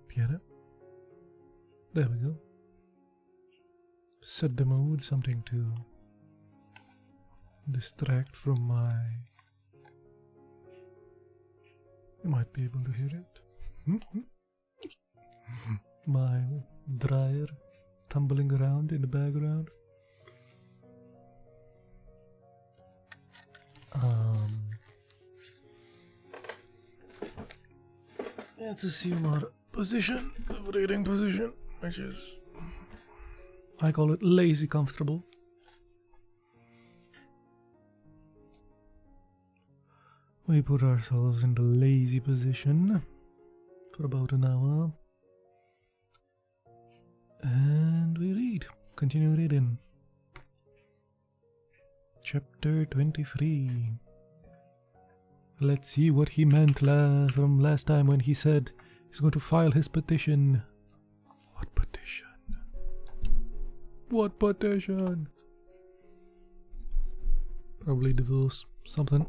Piano. There we go. Set the mood, something to distract from my... You might be able to hear it. My dryer tumbling around in the background. Let's assume our position, the reading position, which is, I call it lazy comfortable. We put ourselves in the lazy position for about an hour. And we read. Continue reading. Chapter 23. Let's see what he meant from last time when he said he's going to file his petition. What petition? What petition? Probably divorce, something.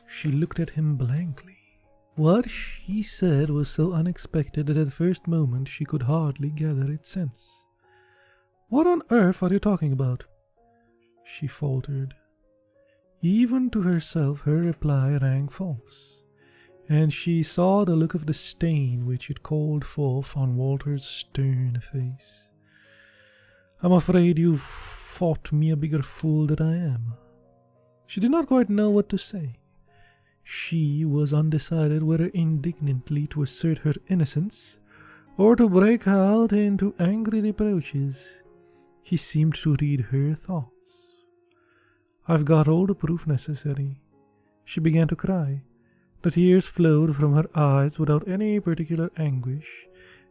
She looked at him blankly. What he said was so unexpected that at the first moment she could hardly gather its sense. What on earth are you talking about? she faltered. Even to herself her reply rang false, and she saw the look of disdain which it called forth on Walter's stern face. "I'm afraid you've thought me a bigger fool than I am." She did not quite know what to say. She was undecided whether indignantly to assert her innocence or to break out into angry reproaches. He seemed to read her thoughts. "I've got all the proof necessary." She began to cry. The tears flowed from her eyes without any particular anguish,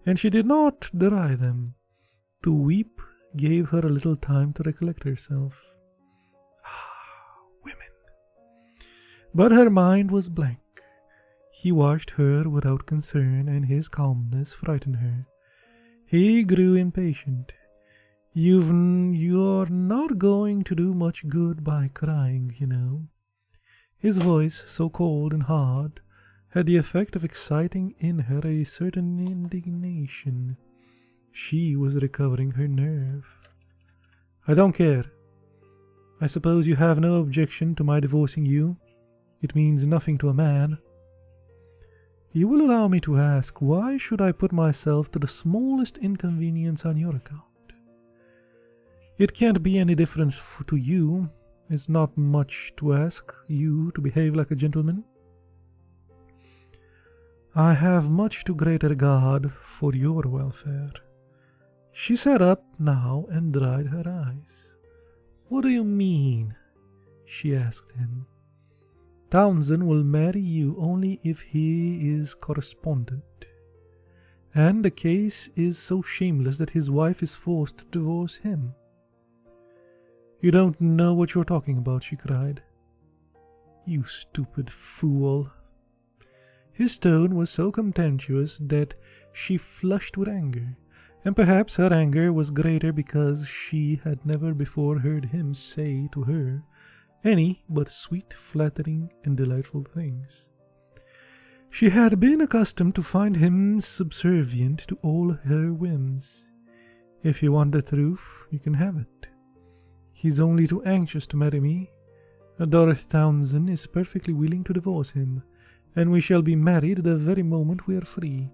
and she did not dry them. To weep gave her a little time to recollect herself. Women. But her mind was blank. He watched her without concern, and his calmness frightened her. He grew impatient. You're not going to do much good by crying, you know." His voice, so cold and hard, had the effect of exciting in her a certain indignation. She was recovering her nerve. "I don't care. I suppose you have no objection to my divorcing you. It means nothing to a man." "You will allow me to ask, why should I put myself to the smallest inconvenience on your account?" "It can't be any difference to you. It's not much to ask you to behave like a gentleman." "I have much too great a regard for your welfare." She sat up now and dried her eyes. "What do you mean?" she asked him. "Townsend will marry you only if he is correspondent. And the case is so shameless that his wife is forced to divorce him." "You don't know what you're talking about," she cried. "You stupid fool." His tone was so contemptuous that she flushed with anger, and perhaps her anger was greater because she had never before heard him say to her any but sweet, flattering, and delightful things. She had been accustomed to find him subservient to all her whims. "If you want the truth, you can have it. He's only too anxious to marry me. Dorothy Townsend is perfectly willing to divorce him, and we shall be married the very moment we are free."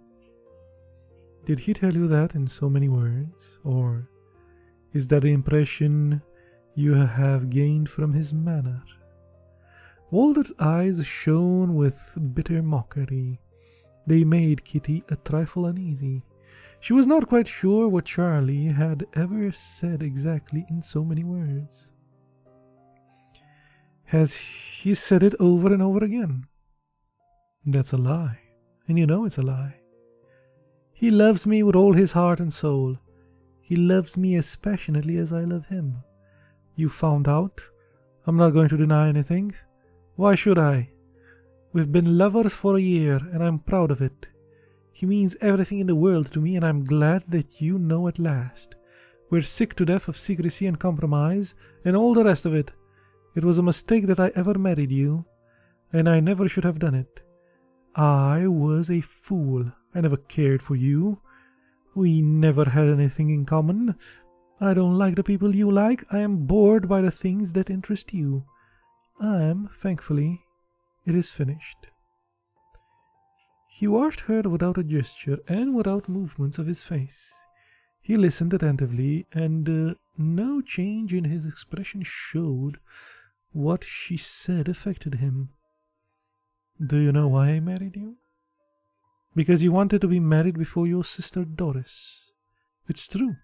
"Did he tell you that in so many words, or is that the impression you have gained from his manner?" Walter's eyes shone with bitter mockery. They made Kitty a trifle uneasy. She was not quite sure what Charlie had ever said exactly in so many words. "Has he said it over and over again?" "That's a lie, and you know it's a lie. He loves me with all his heart and soul. He loves me as passionately as I love him. You found out. I'm not going to deny anything. Why should I? We've been lovers for a year, and I'm proud of it. He means everything in the world to me, and I'm glad that you know at last. We're sick to death of secrecy and compromise, and all the rest of it. It was a mistake that I ever married you, and I never should have done it. I was a fool. I never cared for you. We never had anything in common. I don't like the people you like. I am bored by the things that interest you. Thankfully, it is finished." He watched her without a gesture and without movements of his face. He listened attentively, and no change in his expression showed what she said affected him. "Do you know why I married you?" "Because you wanted to be married before your sister Doris." "It's true."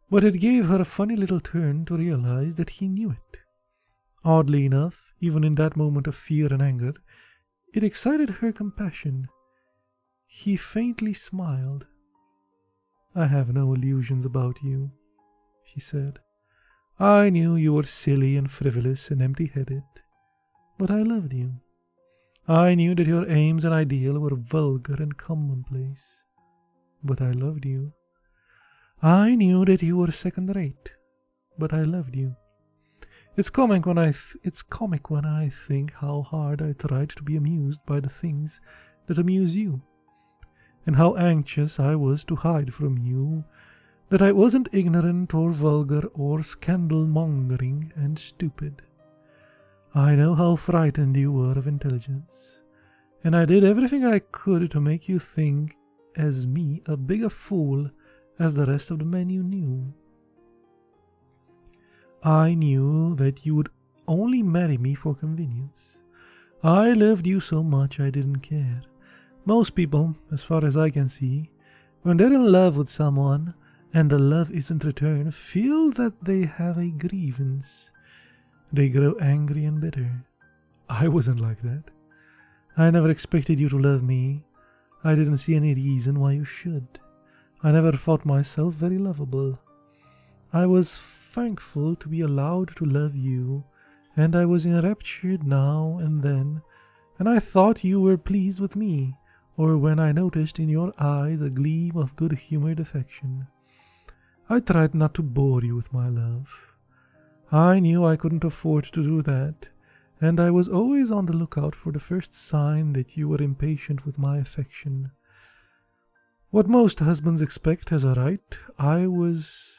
But it gave her a funny little turn to realize that he knew it. Oddly enough, even in that moment of fear and anger, it excited her compassion. He faintly smiled. "I have no illusions about you," he said. "I knew you were silly and frivolous and empty-headed, but I loved you. I knew that your aims and ideals were vulgar and commonplace, but I loved you. I knew that you were second-rate, but I loved you. It's comic when I think how hard I tried to be amused by the things that amuse you, and how anxious I was to hide from you that I wasn't ignorant or vulgar or scandal-mongering and stupid. I know how frightened you were of intelligence, and I did everything I could to make you think as me a bigger fool as the rest of the men you knew. I knew that you would only marry me for convenience. I loved you so much I didn't care. Most people, as far as I can see, when they're in love with someone and the love isn't returned, feel that they have a grievance. They grow angry and bitter. I wasn't like that. I never expected you to love me. I didn't see any reason why you should. I never thought myself very lovable. I was thankful to be allowed to love you, and I was enraptured now and then, and I thought you were pleased with me, or when I noticed in your eyes a gleam of good-humored affection. I tried not to bore you with my love. I knew I couldn't afford to do that, and I was always on the lookout for the first sign that you were impatient with my affection. What most husbands expect as a right, I was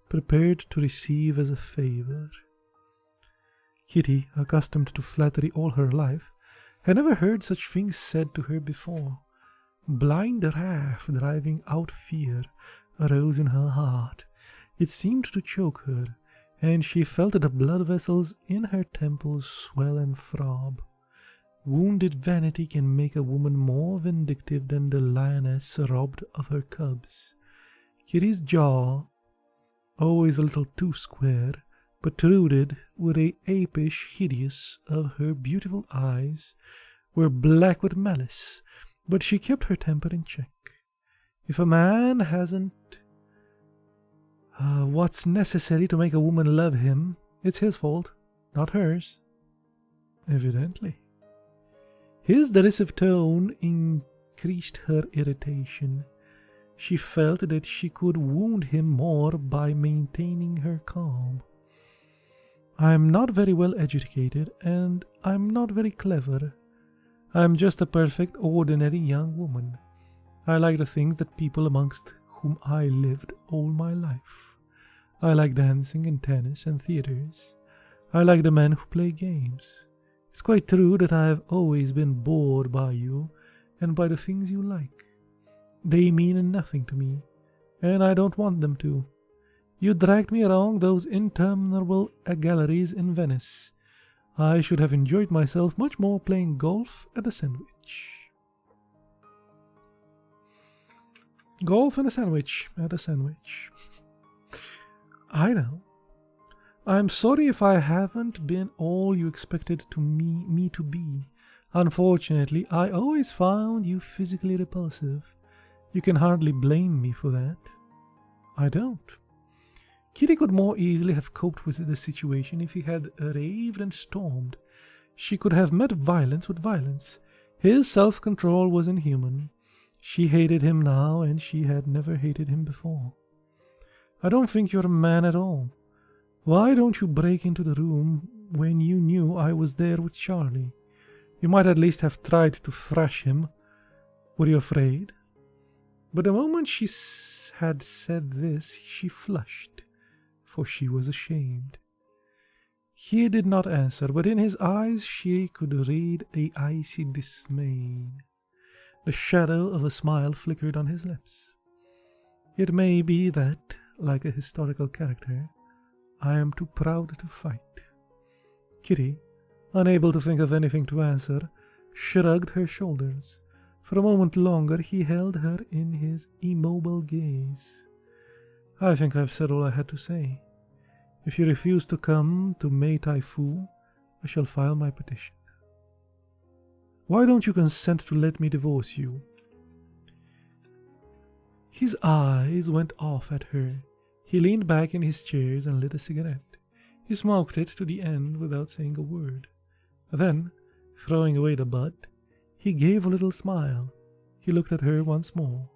prepared to receive as a favor. Kitty, accustomed to flattery all her life, had never heard such things said to her before. Blind wrath, driving out fear, arose in her heart. It seemed to choke her, and she felt the blood vessels in her temples swell and throb. Wounded vanity can make a woman more vindictive than the lioness robbed of her cubs. Kitty's jaw, always a little too square, protruded with a apish hideous of her beautiful eyes, were black with malice, but she kept her temper in check. If a man hasn't what's necessary to make a woman love him, it's his fault, not hers. Evidently. His derisive tone increased her irritation. She felt that she could wound him more by maintaining her calm. I'm not very well educated, and I'm not very clever. I'm just a perfect, ordinary young woman. I like the things that people amongst whom I lived all my life. I like dancing and tennis and theaters. I like the men who play games. It's quite true that I have always been bored by you and by the things you like. They mean nothing to me, and I don't want them to. You dragged me along those interminable galleries in Venice. I should have enjoyed myself much more playing golf at a sandwich. Golf and a sandwich at a sandwich. I know. I'm sorry if I haven't been all you expected me to be. Unfortunately, I always found you physically repulsive. You can hardly blame me for that. I don't. Kitty could more easily have coped with the situation if he had raved and stormed. She could have met violence with violence. His self-control was inhuman. She hated him now, and she had never hated him before. I don't think you're a man at all. Why don't you break into the room when you knew I was there with Charlie? You might at least have tried to thrash him. Were you afraid? But the moment she had said this, she flushed, for she was ashamed. He did not answer, but in his eyes she could read a icy dismay. The shadow of a smile flickered on his lips. It may be that, like a historical character, I am too proud to fight. Kitty, unable to think of anything to answer, shrugged her shoulders. For a moment longer he held her in his immobile gaze. I think I've said all I had to say. If you refuse to come to Mai Tai Fu, I shall file my petition. Why don't you consent to let me divorce you? His eyes went off at her. He leaned back in his chairs and lit a cigarette. He smoked it to the end without saying a word. Then, throwing away the butt, he gave a little smile. He looked at her once more.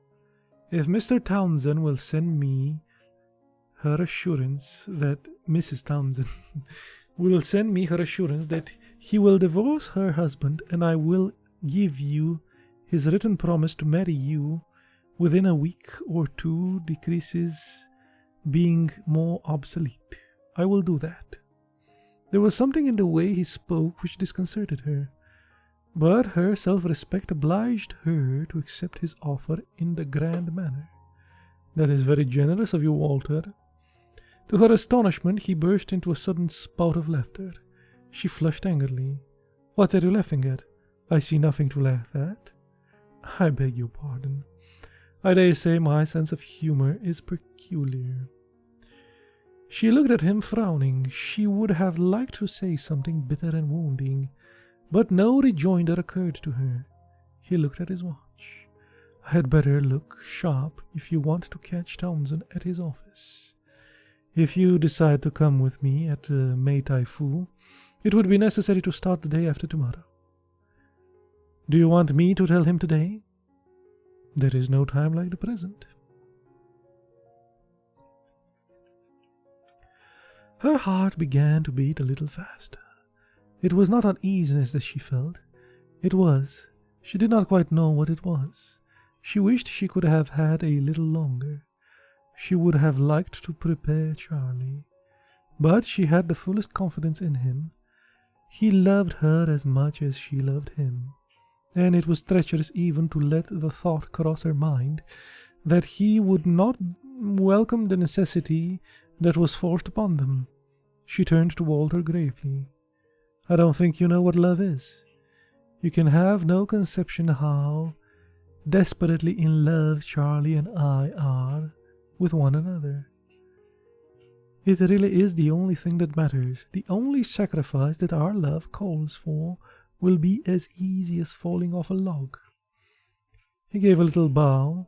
If Mr. Townsend will send me her assurance that Mrs. Townsend will send me her assurance that he will divorce her husband, and I will give you his written promise to marry you, within a week or two decreases being more obsolete. I will do that. There was something in the way he spoke which disconcerted her, but her self-respect obliged her to accept his offer in the grand manner. That is very generous of you, Walter. To her astonishment, he burst into a sudden spout of laughter. She flushed angrily. What are you laughing at? I see nothing to laugh at. I beg your pardon. I dare say my sense of humor is peculiar. She looked at him frowning. She would have liked to say something bitter and wounding, but no rejoinder occurred to her. He looked at his watch. I had better look sharp if you want to catch Townsend at his office. If you decide to come with me at Mai Tai Fu, it would be necessary to start the day after tomorrow. Do you want me to tell him today? There is no time like the present. Her heart began to beat a little faster. It was not uneasiness that she felt. She did not quite know what it was. She wished she could have had a little longer. She would have liked to prepare Charlie. But she had the fullest confidence in him. He loved her as much as she loved him, and it was treacherous even to let the thought cross her mind that he would not welcome the necessity that was forced upon them. She turned to Walter gravely. I don't think you know what love is. You can have no conception how desperately in love Charlie and I are with one another. It really is the only thing that matters. The only sacrifice that our love calls for will be as easy as falling off a log. He gave a little bow,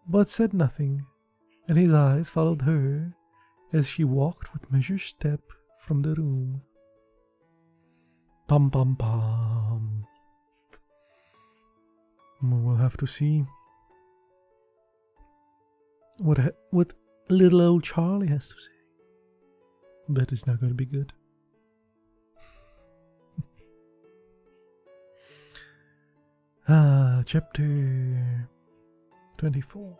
but said nothing, and his eyes followed her as she walked with measured step from the room. Pum pum pum. We'll have to see what little old Charlie has to say. Bet it's not going to be good. Chapter 24.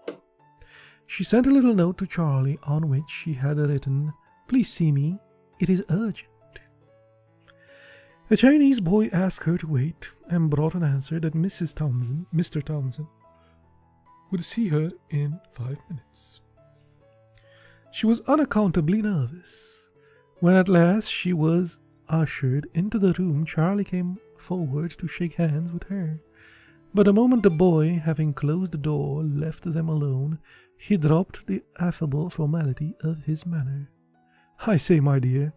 She sent a little note to Charlie on which she had written, "Please see me. It is urgent." A Chinese boy asked her to wait and brought an answer that Mr. Townsend, would see her in 5 minutes. She was unaccountably nervous. When at last she was ushered into the room, Charlie came forward to shake hands with her. But the moment the boy, having closed the door, left them alone, he dropped the affable formality of his manner. I say, my dear,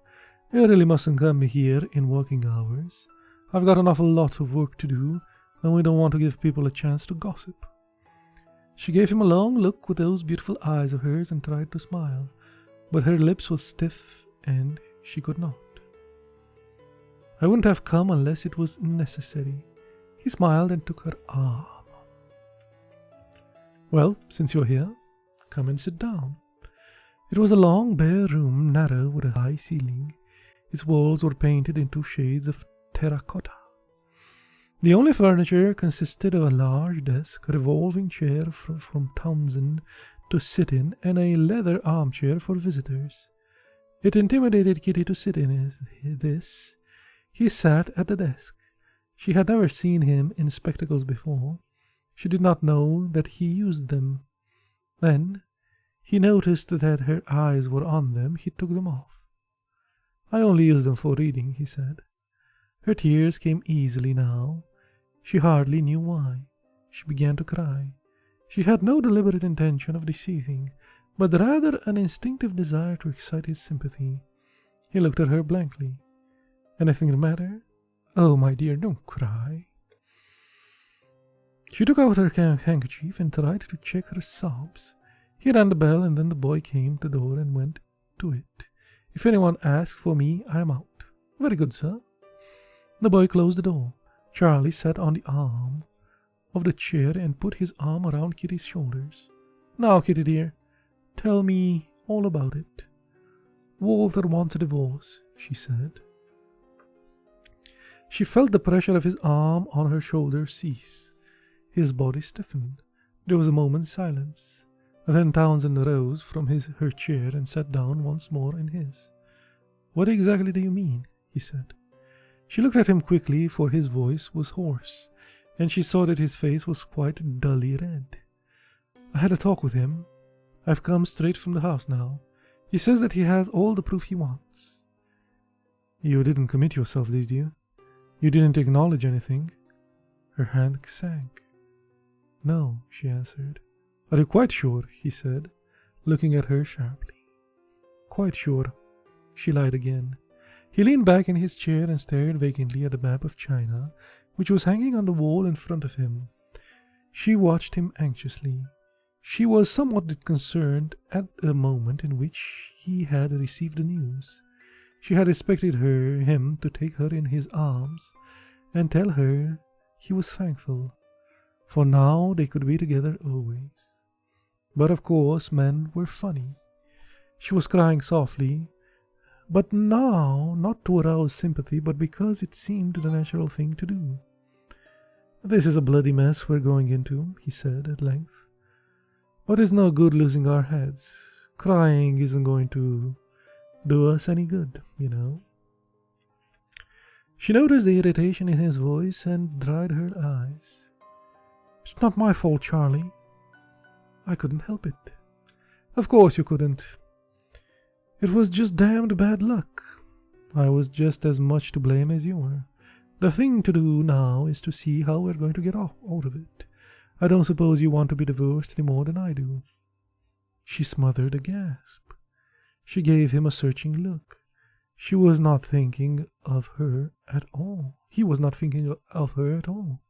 you really mustn't come here in working hours. I've got an awful lot of work to do, and we don't want to give people a chance to gossip. She gave him a long look with those beautiful eyes of hers and tried to smile, but her lips were stiff and she could not. I wouldn't have come unless it was necessary. He smiled and took her arm. Well, since you're here, come and sit down. It was a long, bare room, narrow, with a high ceiling. Its walls were painted into shades of terracotta. The only furniture consisted of a large desk, a revolving chair from Townsend to sit in, and a leather armchair for visitors. It intimidated Kitty to sit in this. He sat at the desk. She had never seen him in spectacles before. She did not know that he used them. Then he noticed that her eyes were on them. He took them off. I only use them for reading, he said. Her tears came easily now. She hardly knew why. She began to cry. She had no deliberate intention of deceiving, but rather an instinctive desire to excite his sympathy. He looked at her blankly. Anything the matter? Oh, my dear, don't cry. She took out her handkerchief and tried to check her sobs. He rang the bell, and then the boy came to the door and went to it. If anyone asks for me, I am out. Very good, sir. The boy closed the door. Charlie sat on the arm of the chair and put his arm around Kitty's shoulders. Now, Kitty dear, tell me all about it. Walter wants a divorce, she said. She felt the pressure of his arm on her shoulder cease. His body stiffened. There was a moment's silence. Then Townsend rose from her chair and sat down once more in his. "What exactly do you mean?" he said. She looked at him quickly, for his voice was hoarse, and she saw that his face was quite dully red. "I had a talk with him. I've come straight from the house now. He says that he has all the proof he wants." "You didn't commit yourself, did you? You didn't acknowledge anything?" Her hand sank. "No," she answered. "Are you quite sure?" he said, looking at her sharply. "Quite sure." She lied again. He leaned back in his chair and stared vacantly at the map of China, which was hanging on the wall in front of him. She watched him anxiously. She was somewhat disconcerted at the moment in which he had received the news. She had expected him to take her in his arms and tell her he was thankful, for now they could be together always. But of course men were funny. She was crying softly, but now not to arouse sympathy, but because it seemed the natural thing to do. "This is a bloody mess we're going into," he said at length. "But it's no good losing our heads. Crying isn't going to do us any good, you know." She noticed the irritation in his voice and dried her eyes. "It's not my fault, Charlie. I couldn't help it." "Of course you couldn't. It was just damned bad luck. I was just as much to blame as you were. The thing to do now is to see how we're going to get out of it. I don't suppose you want to be divorced any more than I do." She smothered a gasp. She gave him a searching look. She was not thinking of her at all. He was not thinking of her at all.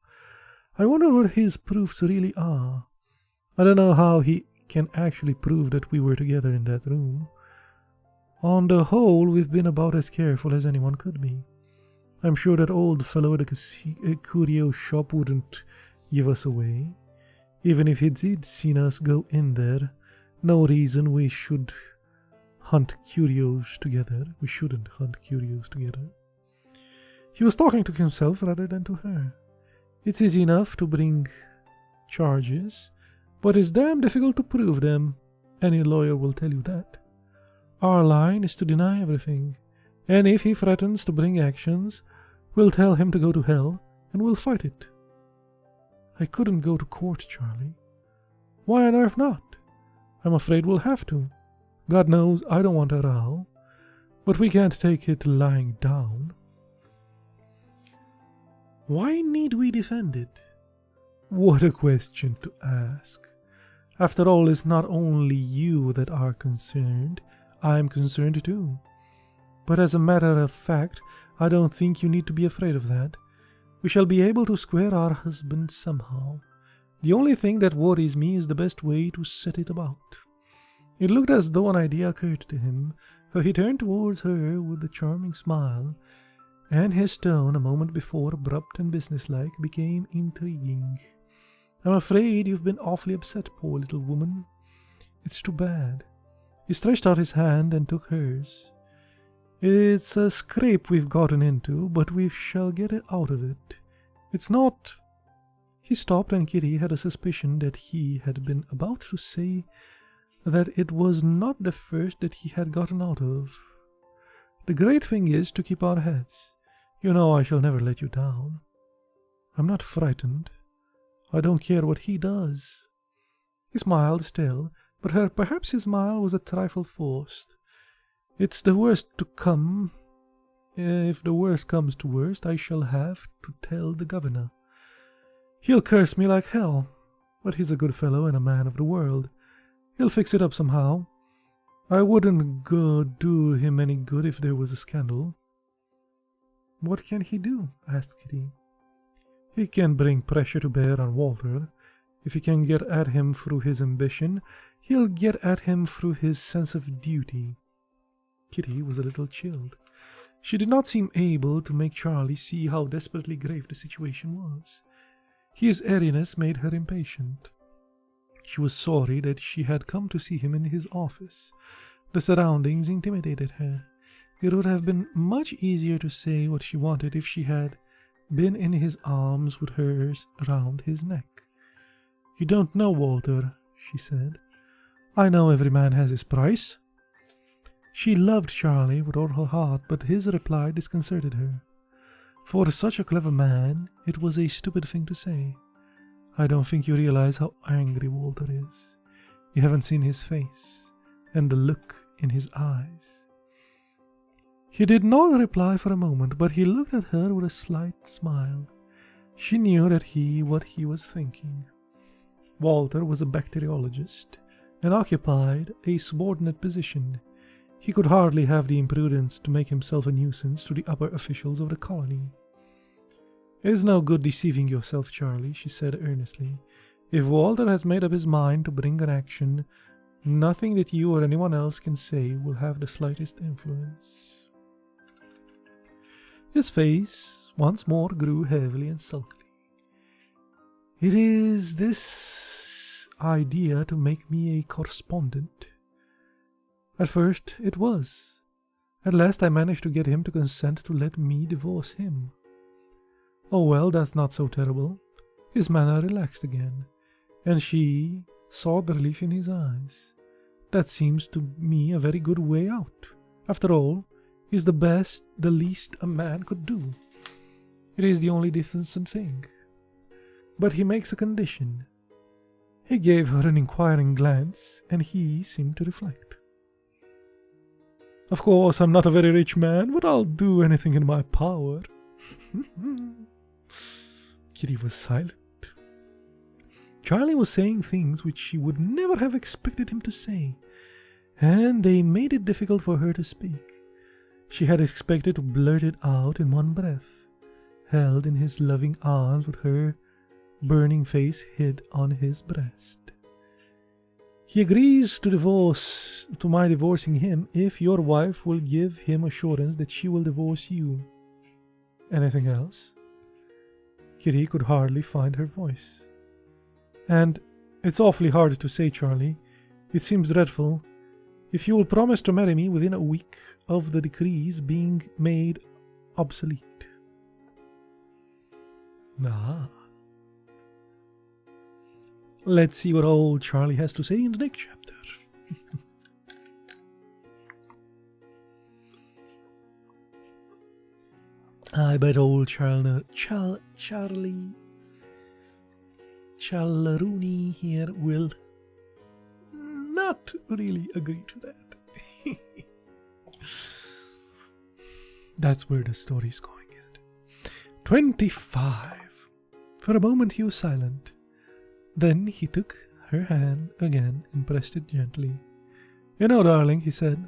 "I wonder what his proofs really are. I don't know how he can actually prove that we were together in that room. On the whole, we've been about as careful as anyone could be. I'm sure that old fellow at the curio shop wouldn't give us away. Even if he did seen us go in there, no reason we should hunt curios together. We shouldn't hunt curios together." He was talking to himself rather than to her. "It's easy enough to bring charges, but it's damn difficult to prove them. Any lawyer will tell you that. Our line is to deny everything, and if he threatens to bring actions, we'll tell him to go to hell, and we'll fight it." "I couldn't go to court, Charlie." "Why on earth not? I'm afraid we'll have to. God knows I don't want a row, but we can't take it lying down." "Why need we defend it?" What a question to ask. After all, it's not only you that are concerned. I'm concerned too. But as a matter of fact, I don't think you need to be afraid of that. We shall be able to square our husbands somehow. The only thing that worries me is the best way to set it about." It looked as though an idea occurred to him, for he turned towards her with a charming smile, and his tone, a moment before abrupt and businesslike, became intriguing. "I'm afraid you've been awfully upset, poor little woman. It's too bad." He stretched out his hand and took hers. "It's a scrape we've gotten into, but we shall get out of it. It's not—" He stopped, and Kitty had a suspicion that he had been about to say that it was not the first that he had gotten out of. "The great thing is to keep our heads. You know I shall never let you down. I'm not frightened. I don't care what he does." He smiled still, but perhaps his smile was a trifle forced. "It's the worst to come. If the worst comes to worst, I shall have to tell the governor. He'll curse me like hell, but he's a good fellow and a man of the world. He'll fix it up somehow. I wouldn't do him any good if there was a scandal." "What can he do?" asked Kitty. "He can bring pressure to bear on Walter. If he can get at him through his ambition, he'll get at him through his sense of duty." Kitty was a little chilled. She did not seem able to make Charlie see how desperately grave the situation was. His airiness made her impatient. She was sorry that she had come to see him in his office. The surroundings intimidated her. It would have been much easier to say what she wanted if she had been in his arms with hers round his neck. "You don't know, Walter," she said. "I know every man has his price." She loved Charlie with all her heart, but his reply disconcerted her. For such a clever man, it was a stupid thing to say. "I don't think you realize how angry Walter is. You haven't seen his face, and the look in his eyes." He did not reply for a moment, but he looked at her with a slight smile. She knew what he was thinking. Walter was a bacteriologist, and occupied a subordinate position. He could hardly have the imprudence to make himself a nuisance to the upper officials of the colony. "It is no good deceiving yourself, Charlie," she said earnestly. "If Walter has made up his mind to bring an action, nothing that you or anyone else can say will have the slightest influence." His face once more grew heavily and sulky. "It is this idea to make me a correspondent. At first it was. At last I managed to get him to consent to let me divorce him. Oh well, that's not so terrible." His manner relaxed again, and she saw the relief in his eyes. "That seems to me a very good way out. After all, is the least a man could do. It is the only decent thing. But he makes a condition." He gave her an inquiring glance, and he seemed to reflect. "Of course, I'm not a very rich man, but I'll do anything in my power." Kitty was silent. Charlie was saying things which she would never have expected him to say, and they made it difficult for her to speak. She had expected to blurt it out in one breath, held in his loving arms with her burning face hid on his breast. "He agrees to my divorcing him if your wife will give him assurance that she will divorce you." "Anything else?" Kitty could hardly find her voice. "And it's awfully hard to say, Charlie. It seems dreadful. If you will promise to marry me within a week of the decrees being made obsolete." Ah. Let's see what old Charlie has to say in the next chapter. I bet old Charlerooney here will not really agree to that. That's where the story is going, isn't it? 25. For a moment he was silent. Then he took her hand again and pressed it gently. "You know, darling," he said,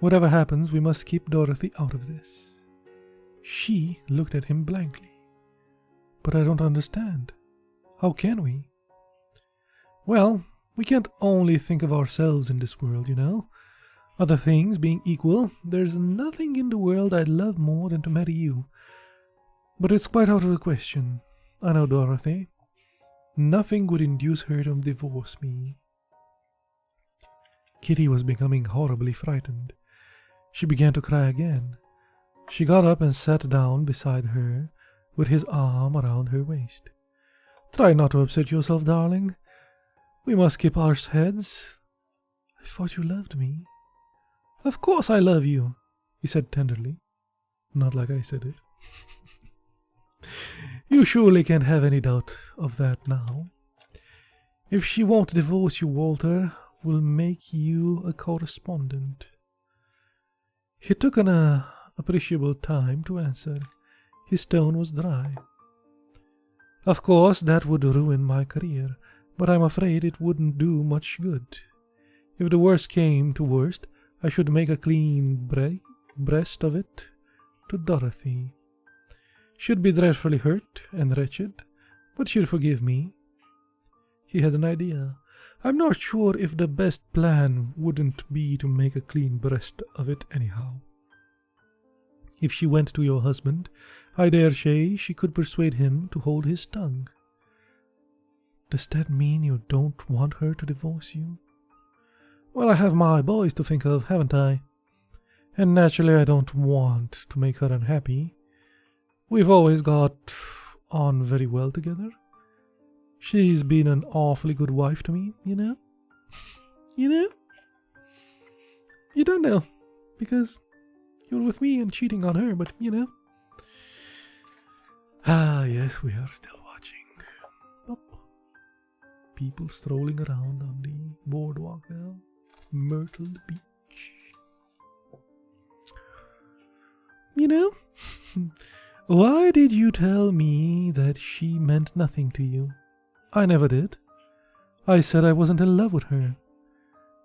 "whatever happens, we must keep Dorothy out of this." She looked at him blankly. "But I don't understand. How can we?" "Well, we can't only think of ourselves in this world, you know. Other things being equal, there's nothing in the world I'd love more than to marry you. But it's quite out of the question. I know Dorothy. Nothing would induce her to divorce me." Kitty was becoming horribly frightened. She began to cry again. She got up and sat down beside her, with his arm around her waist. "Try not to upset yourself, darling. We must keep our heads. I thought you loved me." "Of course I love you," he said tenderly. Not like I said it. "You surely can't have any doubt of that now. If she won't divorce you, Walter, we'll make you a correspondent." He took an appreciable time to answer. His tone was dry. "Of course, that would ruin my career, but I'm afraid it wouldn't do much good. If the worst came to worst, I should make a clean breast of it to Dorothy. She'd be dreadfully hurt and wretched, but she'd forgive me." He had an idea. "I'm not sure if the best plan wouldn't be to make a clean breast of it anyhow. If she went to your husband, I dare say she could persuade him to hold his tongue." "Does that mean you don't want her to divorce you?" "Well, I have my boys to think of, haven't I? And naturally I don't want to make her unhappy. We've always got on very well together. She's been an awfully good wife to me, you know? You know? You don't know, because you're with me and cheating on her, but you know. Ah, yes, we are still watching. Up. People strolling around on the boardwalk now. Myrtle Beach. You know, why did you tell me that she meant nothing to you? I never did. I said I wasn't in love with her.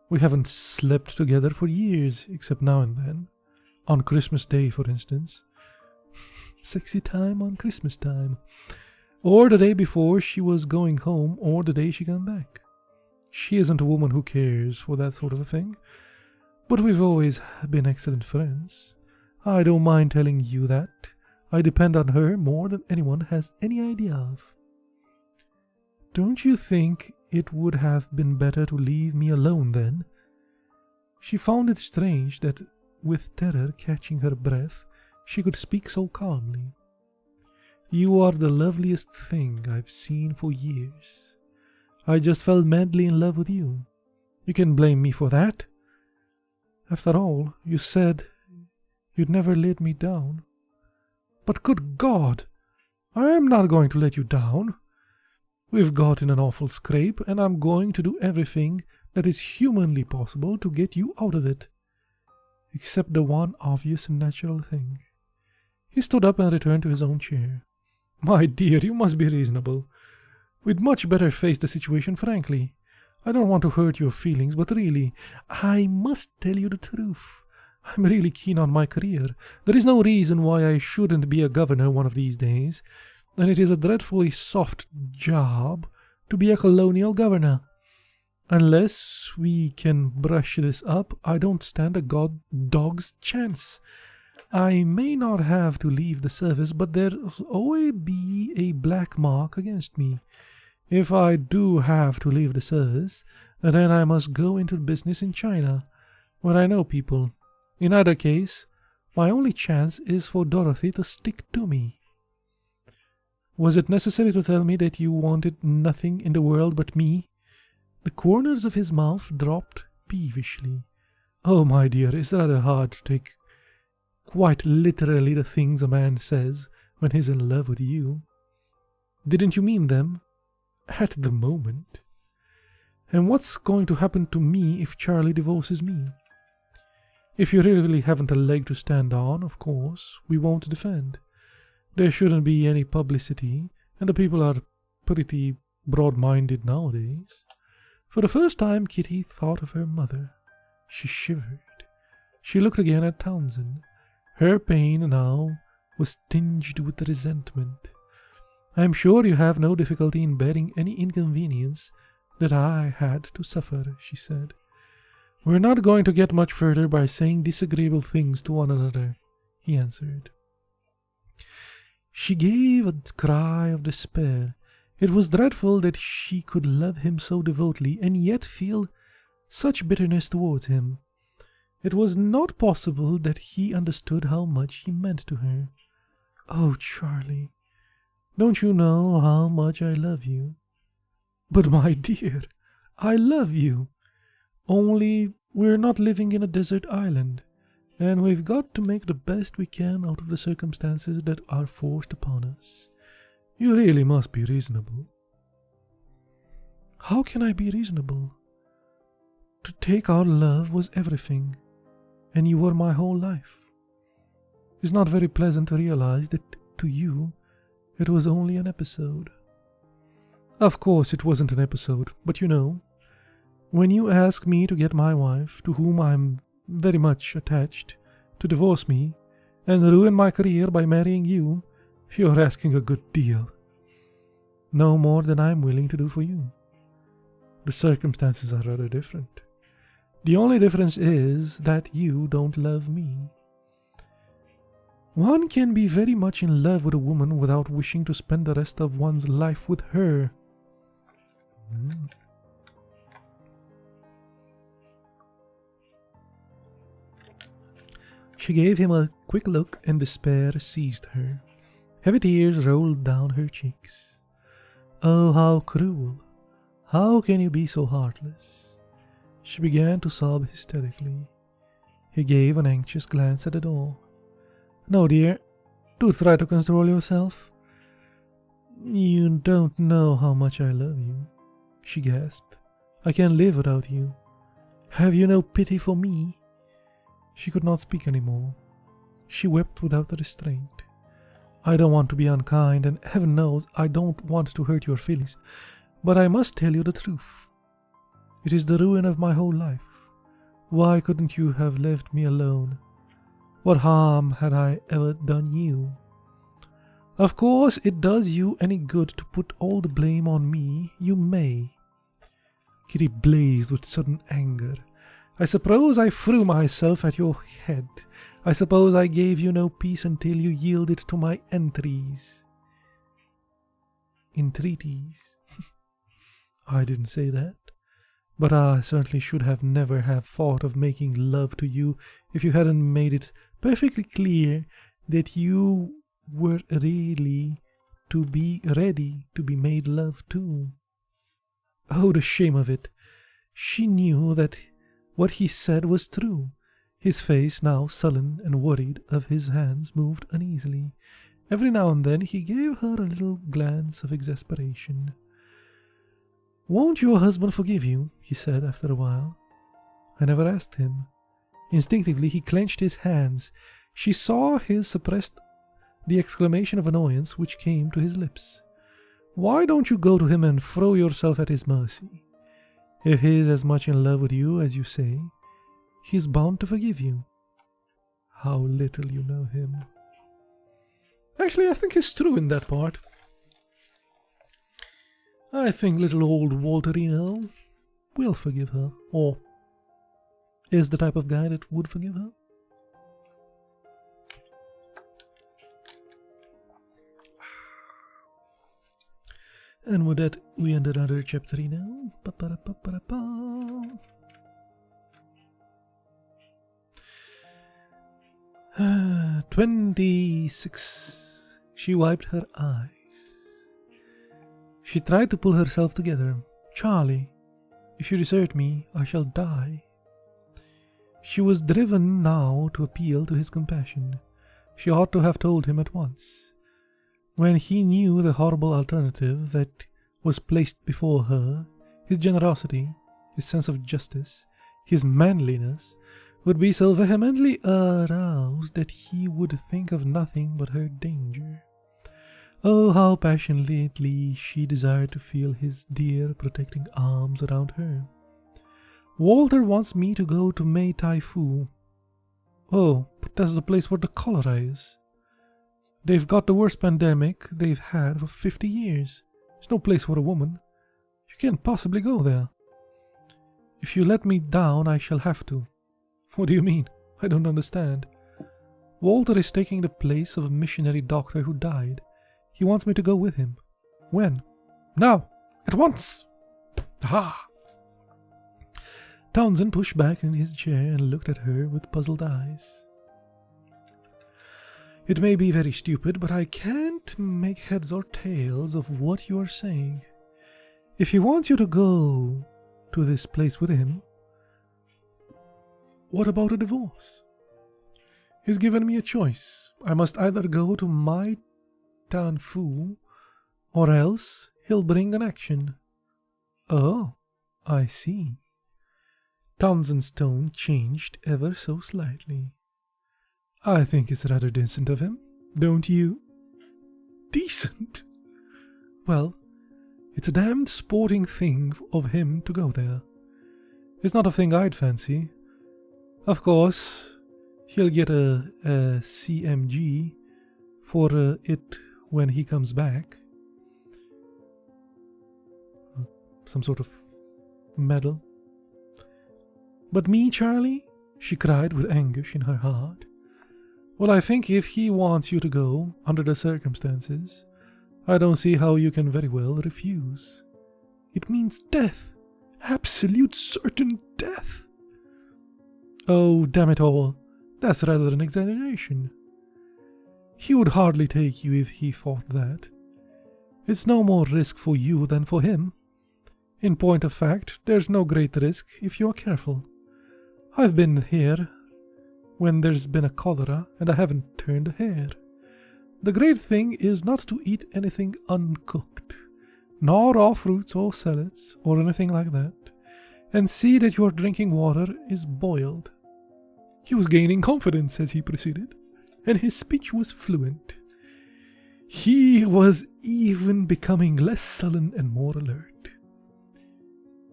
We haven't slept together for years, except now and then. On Christmas Day, for instance. Sexy time on Christmas time. Or the day before she was going home, or the day she came back. She isn't a woman who cares for that sort of a thing. But we've always been excellent friends. I don't mind telling you that. I depend on her more than anyone has any idea of. Don't you think it would have been better to leave me alone then? She found it strange that, with terror catching her breath, she could speak so calmly. You are the loveliest thing I've seen for years. I just fell madly in love with you. You can blame me for that. After all, you said you'd never let me down. But good God, I am not going to let you down. We've got in an awful scrape, and I'm going to do everything that is humanly possible to get you out of it. Except the one obvious and natural thing. He stood up and returned to his own chair. My dear, you must be reasonable. We'd much better face the situation frankly. I don't want to hurt your feelings, but really, I must tell you the truth. I'm really keen on my career. There is no reason why I shouldn't be a governor one of these days, and it is a dreadfully soft job to be a colonial governor. Unless we can brush this up, I don't stand a dog's chance. I may not have to leave the service, but there'll always be a black mark against me. If I do have to leave the service, then I must go into business in China, where I know people. In either case, my only chance is for Dorothy to stick to me. Was it necessary to tell me that you wanted nothing in the world but me? The corners of his mouth dropped peevishly. Oh, my dear, it's rather hard to take quite literally the things a man says when he's in love with you. Didn't you mean them? At the moment. And what's going to happen to me if Charlie divorces me? If you really haven't a leg to stand on, of course, we won't defend. There shouldn't be any publicity, and the people are pretty broad-minded nowadays. For the first time, Kitty thought of her mother. She shivered. She looked again at Townsend. Her pain now was tinged with resentment. I am sure you have no difficulty in bearing any inconvenience that I had to suffer, she said. We're not going to get much further by saying disagreeable things to one another, he answered. She gave a cry of despair. It was dreadful that she could love him so devotedly and yet feel such bitterness towards him. It was not possible that he understood how much he meant to her. Oh, Charlie, don't you know how much I love you? But, my dear, I love you. Only we're not living in a desert island, and we've got to make the best we can out of the circumstances that are forced upon us. You really must be reasonable. How can I be reasonable? To take our love was everything, and you were my whole life. It's not very pleasant to realize that to you it was only an episode. Of course it wasn't an episode, but you know, when you ask me to get my wife, to whom I'm very much attached, to divorce me and ruin my career by marrying you, you're asking a good deal. No more than I'm willing to do for you. The circumstances are rather different. The only difference is that you don't love me. One can be very much in love with a woman without wishing to spend the rest of one's life with her. She gave him a quick look, and despair seized her. Heavy tears rolled down her cheeks. Oh, how cruel! How can you be so heartless? She began to sob hysterically. He gave an anxious glance at the door. No, dear, do try to control yourself. You don't know how much I love you, she gasped. I can't live without you. Have you no pity for me? She could not speak any more. She wept without restraint. I don't want to be unkind, and heaven knows I don't want to hurt your feelings, but I must tell you the truth. It is the ruin of my whole life. Why couldn't you have left me alone? What harm had I ever done you? Of course, it does you any good to put all the blame on me. You may. Kitty blazed with sudden anger. I suppose I threw myself at your head. I suppose I gave you no peace until you yielded to my entreaties. Entreaties? I didn't say that. But I certainly should have never have thought of making love to you if you hadn't made it perfectly clear that you were really to be ready to be made love to. Oh, the shame of it! She knew that what he said was true. His face, now sullen and worried, of his hands moved uneasily. Every now and then he gave her a little glance of exasperation. Won't your husband forgive you? He said after a while. I never asked him. Instinctively he clenched his hands. She saw his suppressed the exclamation of annoyance which came to his lips. Why don't you go to him and throw yourself at his mercy? If he is as much in love with you as you say, he is bound to forgive you. How little you know him. Actually, I think it's true in that part. I think little old Walterino will forgive her, or is the type of guy that would forgive her. And with that, we end another chapter now. 26. She wiped her eyes. She tried to pull herself together. Charlie, if you desert me, I shall die. She was driven now to appeal to his compassion. She ought to have told him at once. When he knew the horrible alternative that was placed before her, his generosity, his sense of justice, his manliness, would be so vehemently aroused that he would think of nothing but her danger. Oh, how passionately she desired to feel his dear protecting arms around her. Walter wants me to go to Mai Tai Fu. Oh, but that's the place where the cholera is. They've got the worst pandemic they've had for 50 years. There's no place for a woman. You can't possibly go there. If you let me down, I shall have to. What do you mean? I don't understand. Walter is taking the place of a missionary doctor who died. He wants me to go with him. When? Now! At once! Ha! Townsend pushed back in his chair and looked at her with puzzled eyes. It may be very stupid, but I can't make heads or tails of what you are saying. If he wants you to go to this place with him, what about a divorce? He's given me a choice. I must either go to Mai Tai Fu, or else he'll bring an action. Oh, I see. Townsend's tone changed ever so slightly. I think it's rather decent of him, don't you? Decent? Well, it's a damned sporting thing of him to go there. It's not a thing I'd fancy. Of course, he'll get a CMG for it when he comes back. Some sort of medal. But me, Charlie? She cried with anguish in her heart. Well, I think if he wants you to go, under the circumstances, I don't see how you can very well refuse. It means death. Absolute certain death. Oh, damn it all. That's rather an exaggeration. He would hardly take you if he thought that. It's no more risk for you than for him. In point of fact, there's no great risk if you are careful. I've been here when there's been a cholera, and I haven't turned a hair. The great thing is not to eat anything uncooked, nor raw fruits or salads or anything like that, and see that your drinking water is boiled. He was gaining confidence as he proceeded, and his speech was fluent. He was even becoming less sullen and more alert.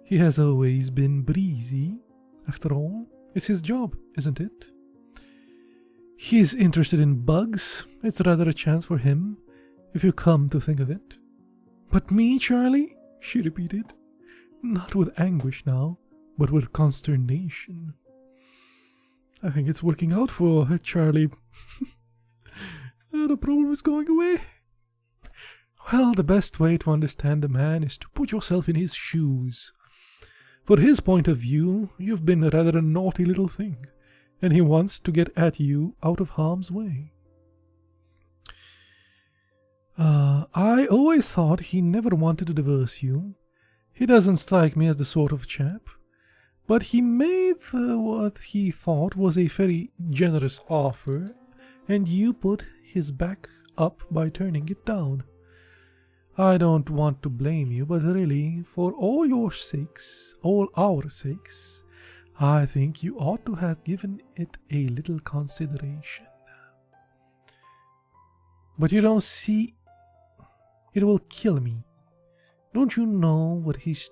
He has always been breezy. After all, it's his job, isn't it? He's interested in bugs. It's rather a chance for him, if you come to think of it. But me, Charlie? She repeated, not with anguish now, but with consternation. I think it's working out for her, Charlie. The problem is going away. Well, the best way to understand a man is to put yourself in his shoes. For his point of view, you've been rather a naughty little thing, and he wants to get at you out of harm's way. I always thought he never wanted to divorce you. He doesn't strike me as the sort of chap. But he made what he thought was a very generous offer, and you put his back up by turning it down. I don't want to blame you, but really, for all your sakes, all our sakes, I think you ought to have given it a little consideration. But you don't see, it will kill me. Don't you know what he's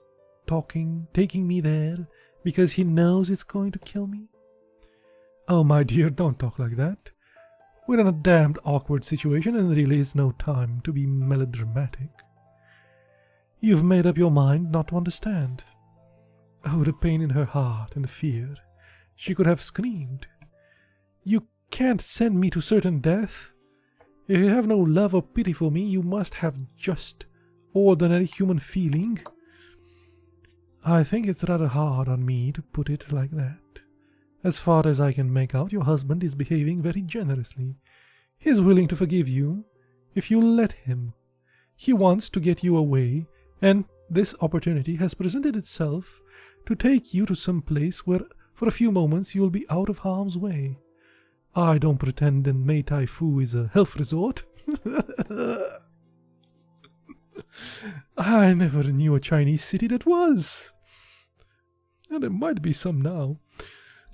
taking me there, because he knows it's going to kill me? Oh, my dear, don't talk like that. We're in a damned awkward situation, and really is no time to be melodramatic. You've made up your mind not to understand. Oh, the pain in her heart and the fear. She could have screamed. You can't send me to certain death. If you have no love or pity for me, you must have just ordinary human feeling. I think it's rather hard on me to put it like that. As far as I can make out, your husband is behaving very generously. He is willing to forgive you if you let him. He wants to get you away, and this opportunity has presented itself to take you to some place where for a few moments you will be out of harm's way. I don't pretend that Mai Tai Fu is a health resort. I never knew a Chinese city that was. And there might be some now.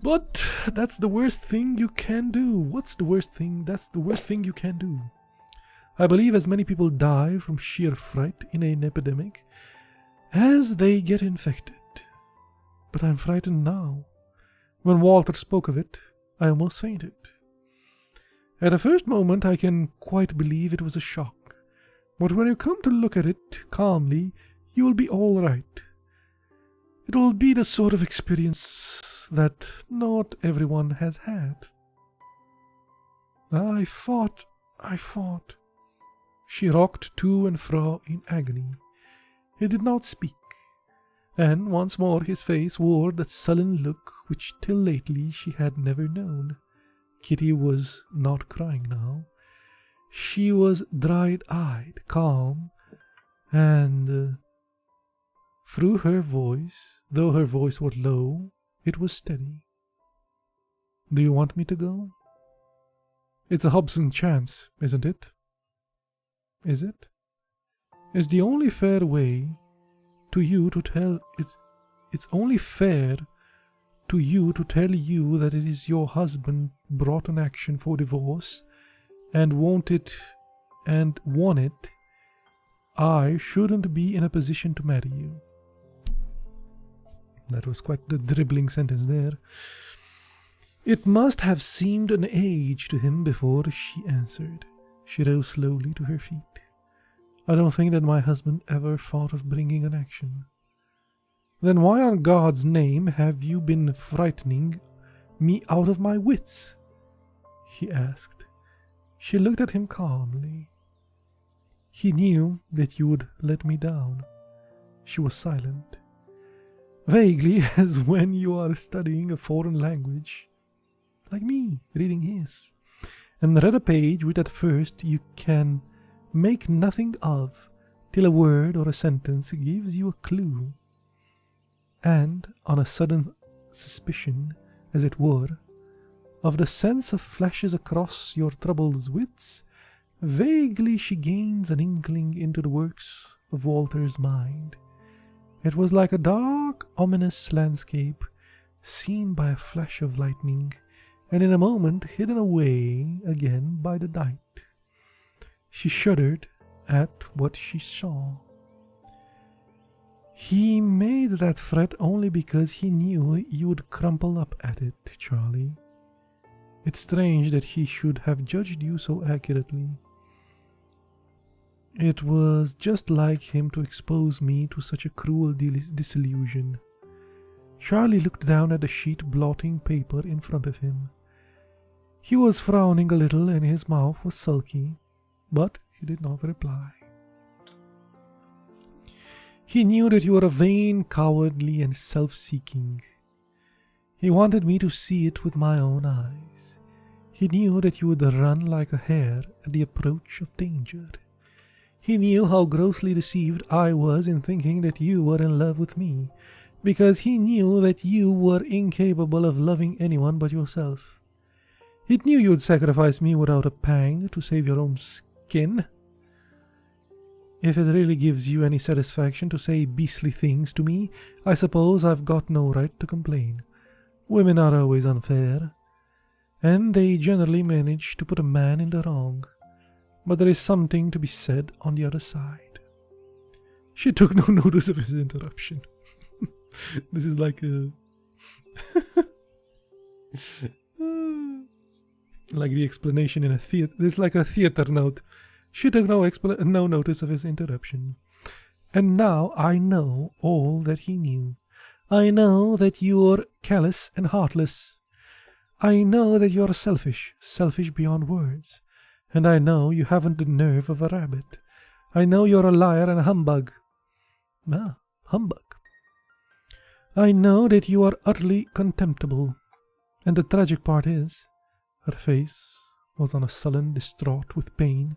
But that's the worst thing you can do. What's the worst thing? That's the worst thing you can do. I believe as many people die from sheer fright in an epidemic as they get infected. But I'm frightened now. When Walter spoke of it, I almost fainted. At the first moment, I can quite believe it was a shock. But when you come to look at it calmly, you will be all right. It will be the sort of experience that not everyone has had. I fought. She rocked to and fro in agony. He did not speak, and once more his face wore that sullen look which till lately she had never known. Kitty was not crying now. She was dried-eyed, calm, and through her voice, though her voice was low, it was steady. Do you want me to go? It's a Hobson chance, isn't it? Is it? It's the only fair way to you to tell it's only fair to you to tell you that it is your husband brought an action for divorce and won it. I shouldn't be in a position to marry you. That was quite the dribbling sentence there. It must have seemed an age to him before she answered. She rose slowly to her feet. I don't think that my husband ever thought of bringing an action. Then why on God's name have you been frightening me out of my wits? He asked. She looked at him calmly. He knew that you would let me down. She was silent. Vaguely, as when you are studying a foreign language, like me, reading his, and read a page which at first you can make nothing of, till a word or a sentence gives you a clue, and on a sudden suspicion, as it were, of the sense of flashes across your troubled wits, vaguely she gains an inkling into the works of Walter's mind. It was like a dark, ominous landscape seen by a flash of lightning, and in a moment hidden away again by the night. She shuddered at what she saw. He made that threat only because he knew you would crumple up at it, Charlie. It's strange that he should have judged you so accurately. It was just like him to expose me to such a cruel disillusion. Charlie looked down at the sheet blotting paper in front of him. He was frowning a little and his mouth was sulky, but he did not reply. He knew that you were vain, cowardly, and self-seeking. He wanted me to see it with my own eyes. He knew that you would run like a hare at the approach of danger. He knew how grossly deceived I was in thinking that you were in love with me, because he knew that you were incapable of loving anyone but yourself. He knew you would sacrifice me without a pang to save your own skin. If it really gives you any satisfaction to say beastly things to me, I suppose I've got no right to complain. Women are always unfair, and they generally manage to put a man in the wrong. But there is something to be said on the other side. She took no notice of his interruption. This is like a... like the explanation in a theater. This is like a theater note. She took no notice of his interruption. And now I know all that he knew. I know that you're callous and heartless. I know that you're selfish beyond words. And I know you haven't the nerve of a rabbit. I know you're a liar and a humbug. Ah, humbug. I know that you are utterly contemptible. And the tragic part is, her face was on a sullen, distraught with pain.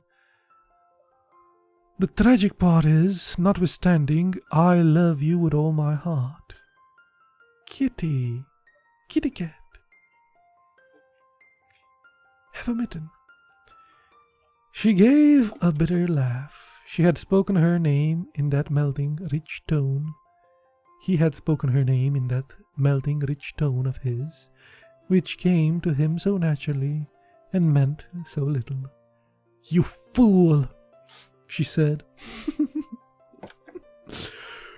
The tragic part is, notwithstanding, I love you with all my heart. Kitty, kitty cat. Have a mitten. She gave a bitter laugh. She had spoken her name in that melting, rich tone. He had spoken her name in that melting, rich tone of his, which came to him so naturally and meant so little. "You fool!" she said.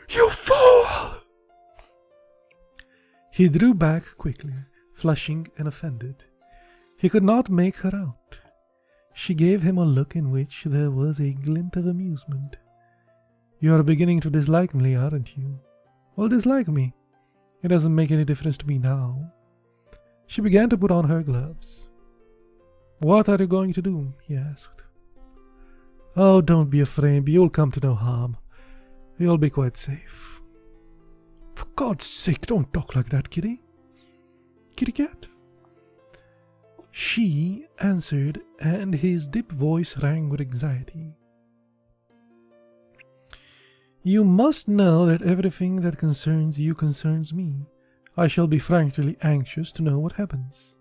"You fool!" He drew back quickly, flushing and offended. He could not make her out. She gave him a look in which there was a glint of amusement. "You are beginning to dislike me, aren't you? Well, dislike me. It doesn't make any difference to me now." She began to put on her gloves. "What are you going to do?" he asked. "Oh, don't be afraid. You'll come to no harm. You'll be quite safe." "For God's sake, don't talk like that, Kitty. Kitty cat." She answered, and his deep voice rang with anxiety. "You must know that everything that concerns you concerns me. I shall be frankly anxious to know what happens."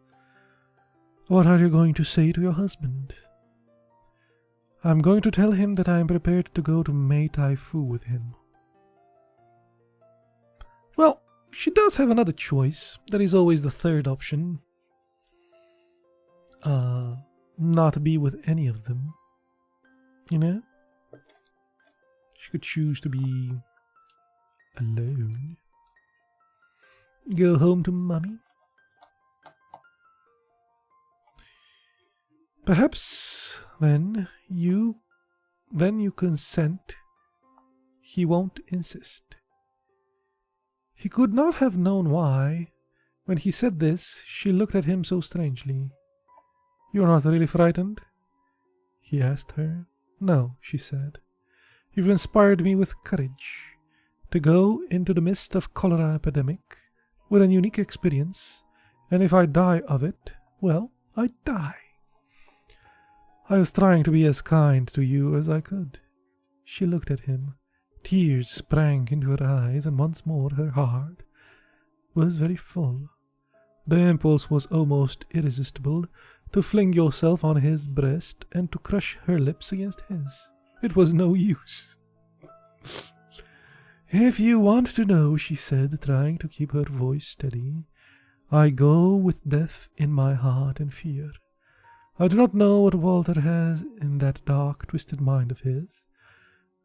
"What are you going to say to your husband?" "I'm going to tell him that I am prepared to go to Mai Tai Fu with him." Well, she does have another choice. There is always the third option. Not be with any of them. You know? She could choose to be alone. Go home to Mummy. Perhaps when you consent, he won't insist. He could not have known why. When he said this, she looked at him so strangely. "You're not really frightened?" he asked her. "No," she said. "You've inspired me with courage to go into the midst of cholera epidemic with an unique experience, and if I die of it, well, I die. I was trying to be as kind to you as I could. She looked at him. Tears sprang into her eyes, and once more her heart was very full. The impulse was almost irresistible to fling yourself on his breast and to crush her lips against his. It was no use. "If you want to know," she said, trying to keep her voice steady, "I go with death in my heart and fear. I do not know what Walter has in that dark, twisted mind of his,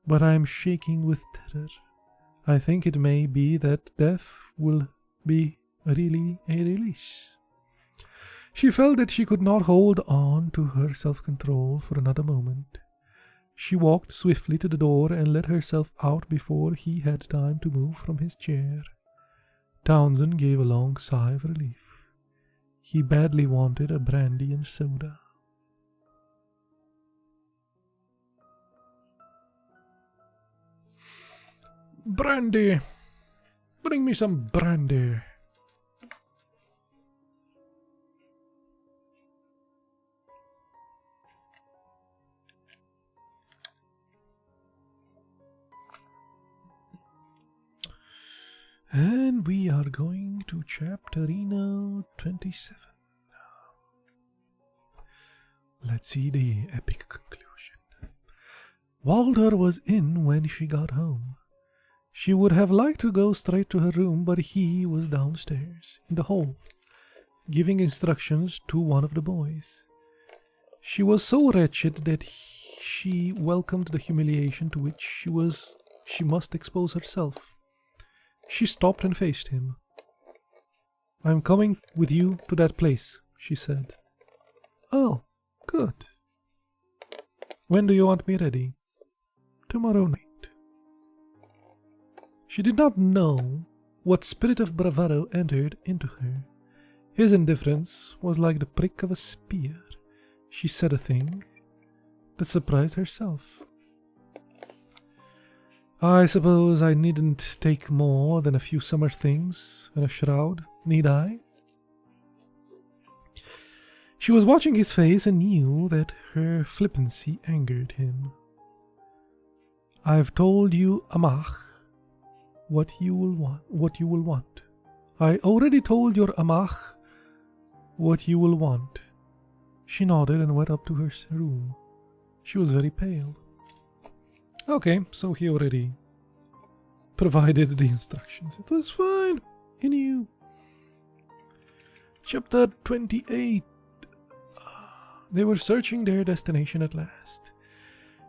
but I am shaking with terror. I think it may be that death will be really a release." She felt that she could not hold on to her self-control for another moment. She walked swiftly to the door and let herself out before he had time to move from his chair. Townsend gave a long sigh of relief. He badly wanted a brandy and soda. "Brandy! Bring me some brandy." And we are going to Chapterino 27. Let's see the epic conclusion. Walter was in when she got home. She would have liked to go straight to her room, but he was downstairs, in the hall, giving instructions to one of the boys. She was so wretched that she welcomed the humiliation to which she must expose herself. She stopped and faced him. "I'm coming with you to that place," she said. "Oh, good. When do you want me ready?" "Tomorrow night." She did not know what spirit of bravado entered into her. His indifference was like the prick of a spear. She said a thing that surprised herself. "I suppose I needn't take more than a few summer things and a shroud, need I?" She was watching his face and knew that her flippancy angered him. "I've told you, Amach, what you will want. I already told your Amach what you will want." She nodded and went up to her room. She was very pale. Okay, so he already provided the instructions. It was fine. He knew. Chapter 28. They were searching their destination at last.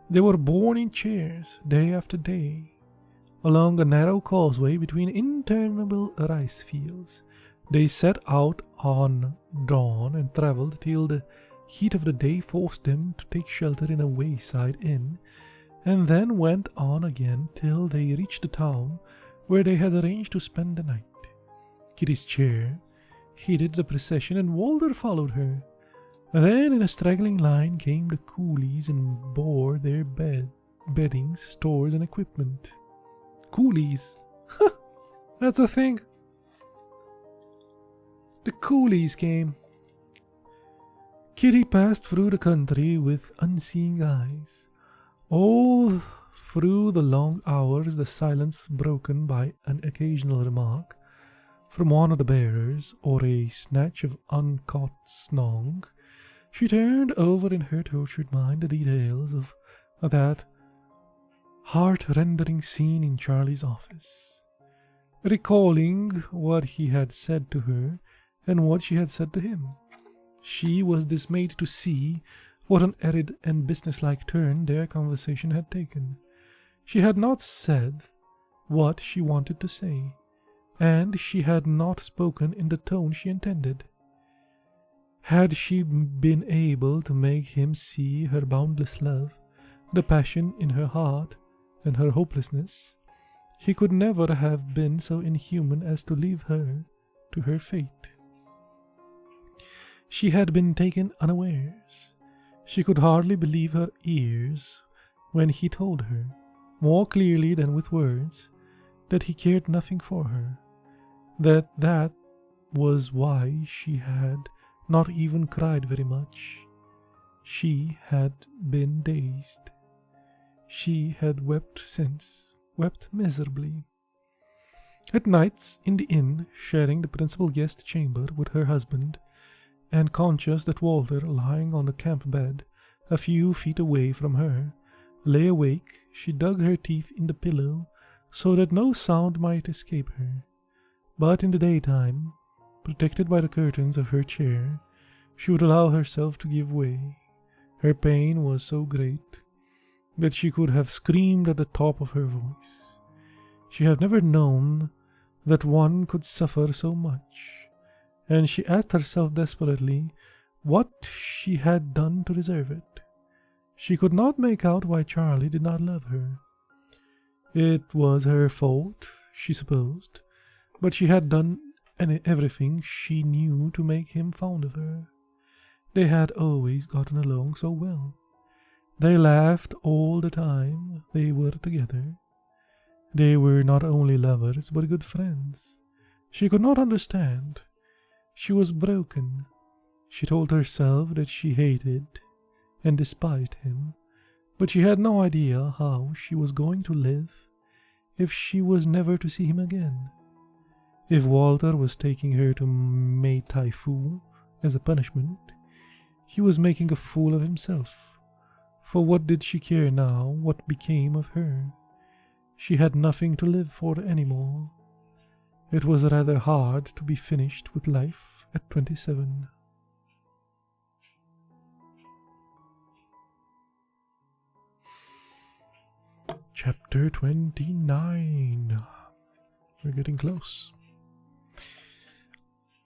They were borne in chairs, day after day, along a narrow causeway between interminable rice fields. They set out on dawn and travelled till the heat of the day forced them to take shelter in a wayside inn, and then went on again till they reached the town where they had arranged to spend the night. Kitty's chair headed the procession, and Walter followed her. Then in a straggling line came the coolies and bore their beddings, stores, and equipment. Coolies. That's a thing. The coolies came. Kitty passed through the country with unseeing eyes. All through the long hours, the silence broken by an occasional remark from one of the bearers or a snatch of uncaught song, she turned over in her tortured mind the details of that heart-rending scene in Charlie's office, recalling what he had said to her and what she had said to him. She was dismayed to see what an arid and businesslike turn their conversation had taken. She had not said what she wanted to say, and she had not spoken in the tone she intended. Had she been able to make him see her boundless love, the passion in her heart, and her hopelessness, he could never have been so inhuman as to leave her to her fate. She had been taken unawares. She could hardly believe her ears when he told her, more clearly than with words, that he cared nothing for her, that was why she had not even cried very much. She had been dazed. She had wept since, wept miserably. At nights, in the inn, sharing the principal guest chamber with her husband, and conscious that Walter, lying on the camp bed, a few feet away from her, lay awake, she dug her teeth in the pillow so that no sound might escape her. But in the daytime, protected by the curtains of her chair, she would allow herself to give way. Her pain was so great that she could have screamed at the top of her voice. She had never known that one could suffer so much, and she asked herself desperately what she had done to deserve it. She could not make out why Charlie did not love her. It was her fault, she supposed, but she had done everything she knew to make him fond of her. They had always gotten along so well. They laughed all the time they were together. They were not only lovers, but good friends. She could not understand. She was broken. She told herself that she hated and despised him, but she had no idea how she was going to live if she was never to see him again. If Walter was taking her to Mai Tai Fu as a punishment, he was making a fool of himself. For what did she care now what became of her? She had nothing to live for anymore. It was rather hard to be finished with life at 27. Chapter 29. We're getting close.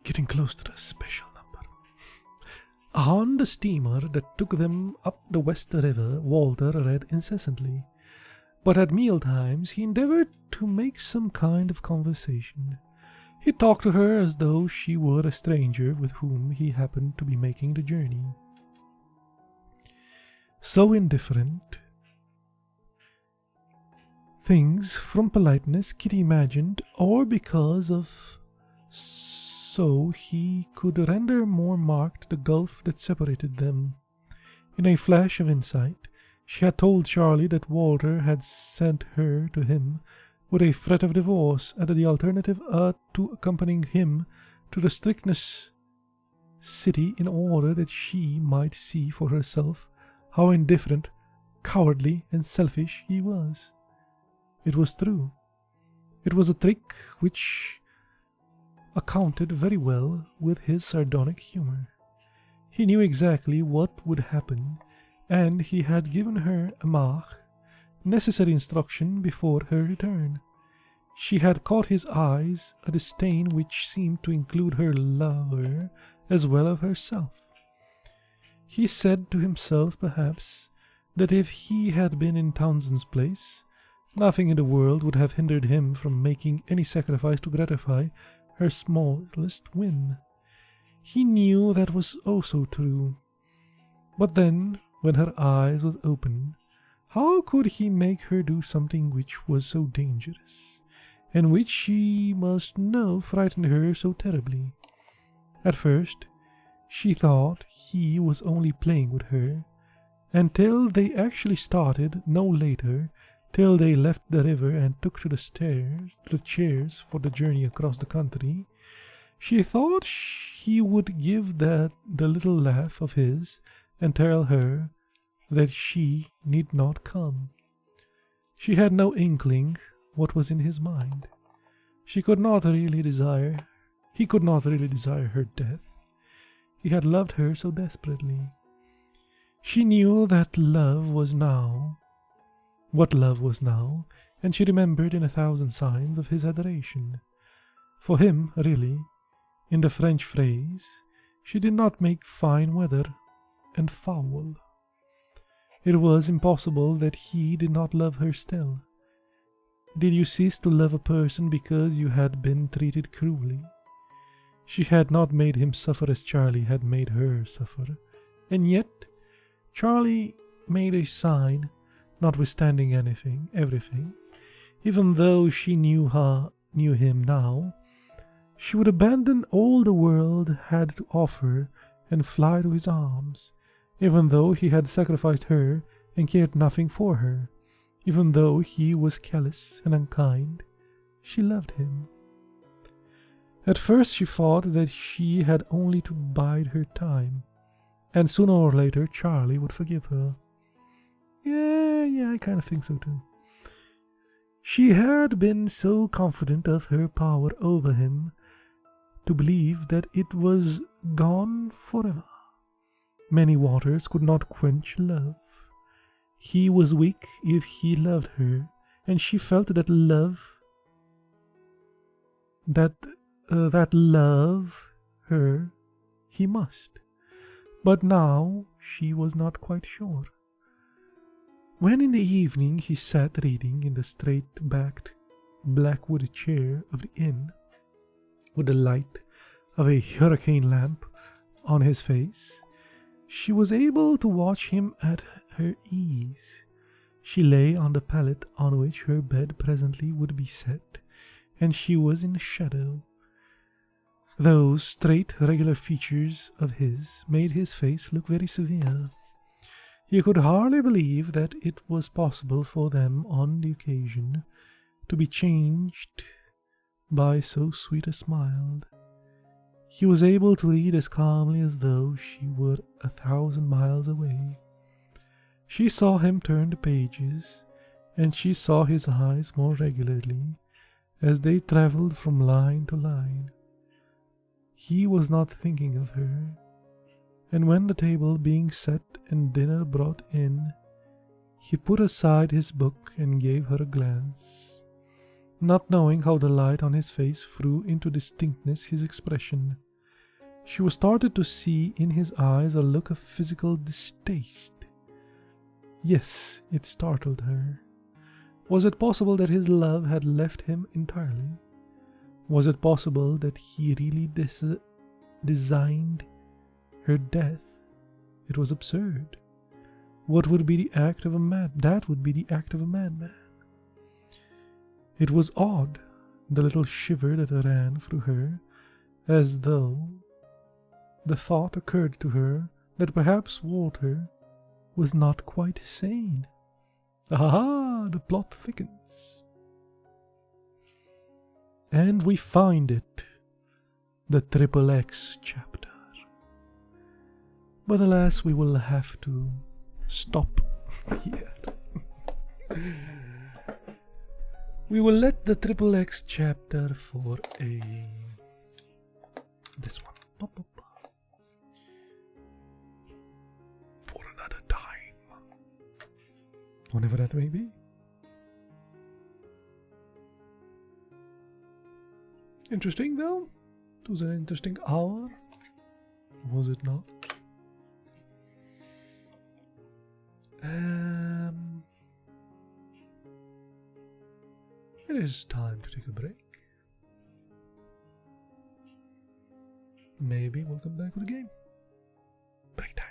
Getting close to the special number. On the steamer that took them up the West River, Walter read incessantly, but at mealtimes he endeavored to make some kind of conversation. He talked to her as though she were a stranger with whom he happened to be making the journey. So indifferent. Things, from politeness, Kitty imagined, or because of so he could render more marked the gulf that separated them. In a flash of insight, she had told Charlie that Walter had sent her to him with a threat of divorce and the alternative to accompanying him to the strictness city in order that she might see for herself how indifferent, cowardly, and selfish he was. It was true. It was a trick which accounted very well with his sardonic humor. He knew exactly what would happen, and he had given her a mark, necessary instruction before her return. She had caught his eyes, a disdain which seemed to include her lover as well as herself. He said to himself, perhaps, that if he had been in Townsend's place, nothing in the world would have hindered him from making any sacrifice to gratify her smallest whim. He knew that was also true. But then, when her eyes was open, how could he make her do something which was so dangerous, and which she must know frightened her so terribly? At first, she thought he was only playing with her, until they actually started, no later, till they left the river and took to the chairs for the journey across the country. She thought he would give the little laugh of his and tell her that she need not come. She had no inkling what was in his mind. He could not really desire her death. He had loved her so desperately. She knew that love was now, what love was now, and she remembered in 1,000 signs of his adoration. For him, really, in the French phrase, she did not make fine weather and foul. It was impossible that he did not love her still. Did you cease to love a person because you had been treated cruelly? She had not made him suffer as Charlie had made her suffer, and yet Charlie made a sign, notwithstanding everything. Even though she knew him now, she would abandon all the world had to offer and fly to his arms, even though he had sacrificed her and cared nothing for her. Even though he was callous and unkind, she loved him. At first she thought that she had only to bide her time, and sooner or later Charlie would forgive her. Yeah, I kind of think so too. She had been so confident of her power over him to believe that it was gone forever. Many waters could not quench love. He was weak if he loved her, and she felt that love her he must. But now she was not quite sure. When in the evening he sat reading in the straight-backed blackwood chair of the inn, with the light of a hurricane lamp on his face, she was able to watch him at her ease. She lay on the pallet on which her bed presently would be set, and she was in the shadow. Those straight, regular features of his made his face look very severe. He could hardly believe that it was possible for them on the occasion to be changed by so sweet a smile. He was able to read as calmly as though she were 1,000 miles away. She saw him turn the pages, and she saw his eyes more regularly as they travelled from line to line. He was not thinking of her, and when the table being set and dinner brought in, he put aside his book and gave her a glance, not knowing how the light on his face threw into distinctness his expression. She was started to see in his eyes a look of physical distaste. Yes, it startled her. Was it possible that his love had left him entirely? Was it possible that he really designed her death? It was absurd. What would be the act of a man? That would be the act of a madman. It was odd, the little shiver that ran through her, as though the thought occurred to her that perhaps Walter was not quite sane. Aha! The plot thickens. And we find it, the Triple X chapter. But alas, we will have to stop here. We will let the Triple X chapter for this one. For another time. Whenever that may be. Interesting though. It was an interesting hour. Was it not? It is time to take a break. Maybe we'll come back with a game. Break time.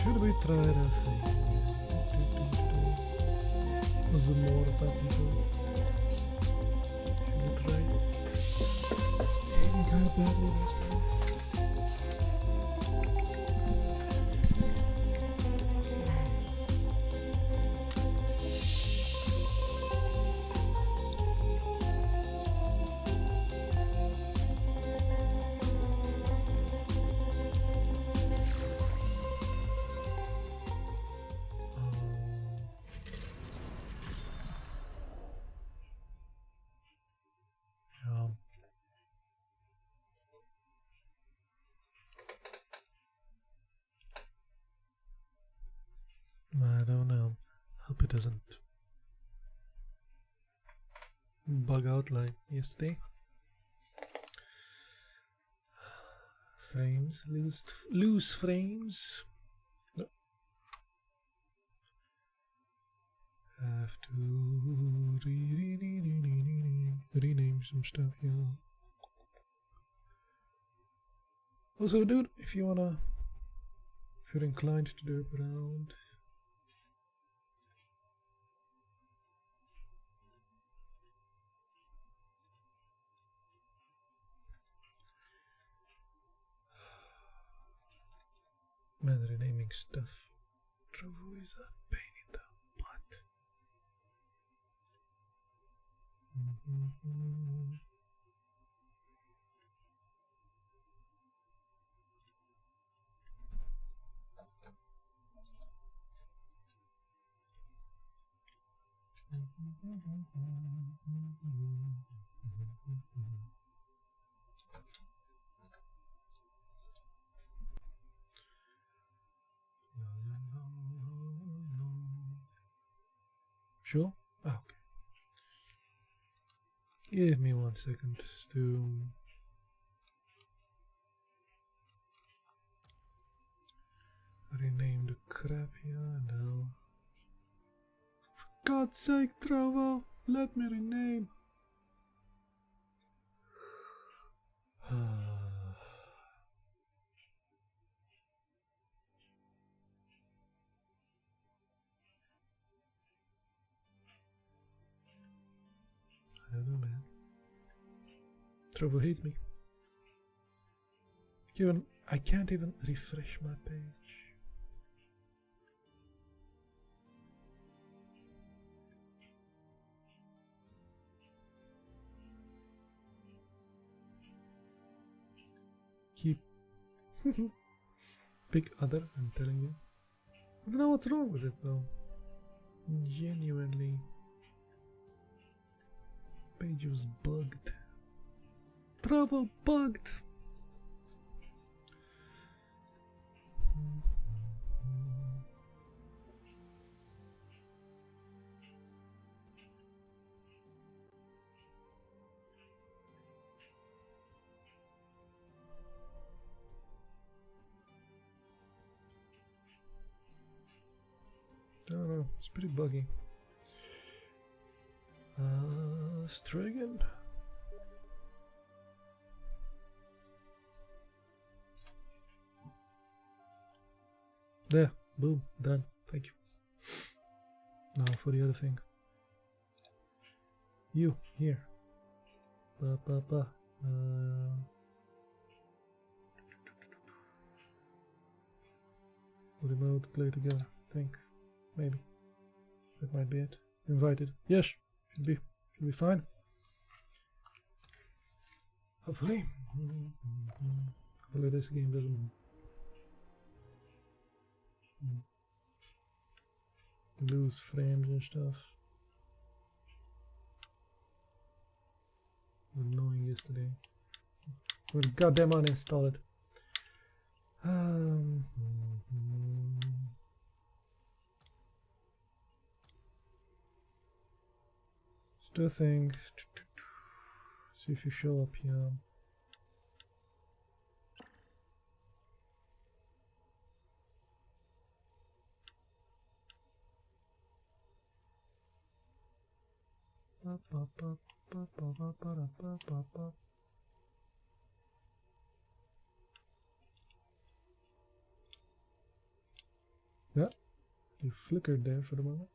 Should we try the thing? Was the more that people? Should we try? It's behaving kind of badly last time. I don't know. Hope it doesn't bug out like yesterday. Frames, loose frames. No. Have to rename some stuff here. Also, dude, if you're inclined to do it around. Man, renaming stuff. Trovo is a pain in the butt. Sure? Oh, okay. Give me 1 second to rename the crap here and now. For God's sake, Trovo, let me rename. I don't know, man. Trovo hates me. I can't even refresh my page. Keep. Pick other, I'm telling you. I don't know what's wrong with it though. Genuinely. Page was bugged. Trovo bugged. I don't know, it's pretty buggy. Let's try again. There, boom, done. Thank you. Now for the other thing. You, here. Remote, play together, I think. Maybe. That might be it. Invited. Yes, should be fine. Hopefully. Hopefully this game doesn't lose frames and stuff. Annoying yesterday. We'll goddamn uninstall it. Still think. See if you show up here. Yeah, you flickered there for the moment.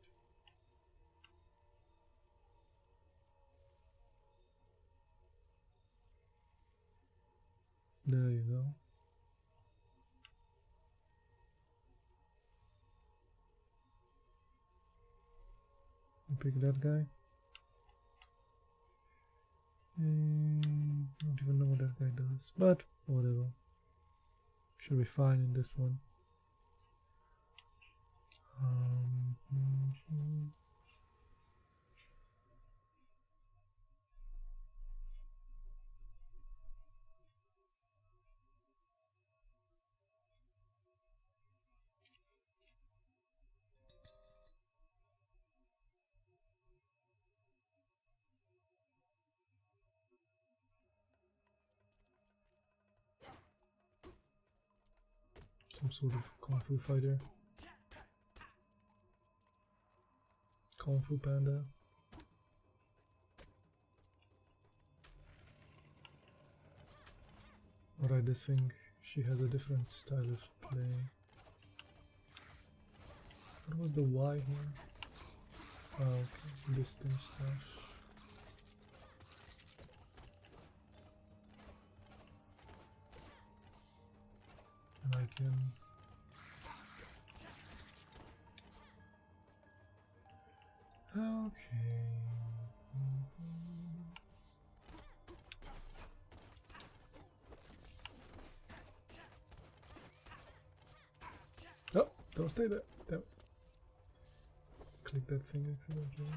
There you go. You pick that guy. I don't even know what that guy does, but whatever. Should be fine in this one. Some sort of Kung Fu fighter. Kung Fu Panda. Alright, this thing, she has a different style of play. What was the Y here? Oh, okay, distance dash. And I can... Okay... Oh, don't stay there. Damn. Click that thing accidentally.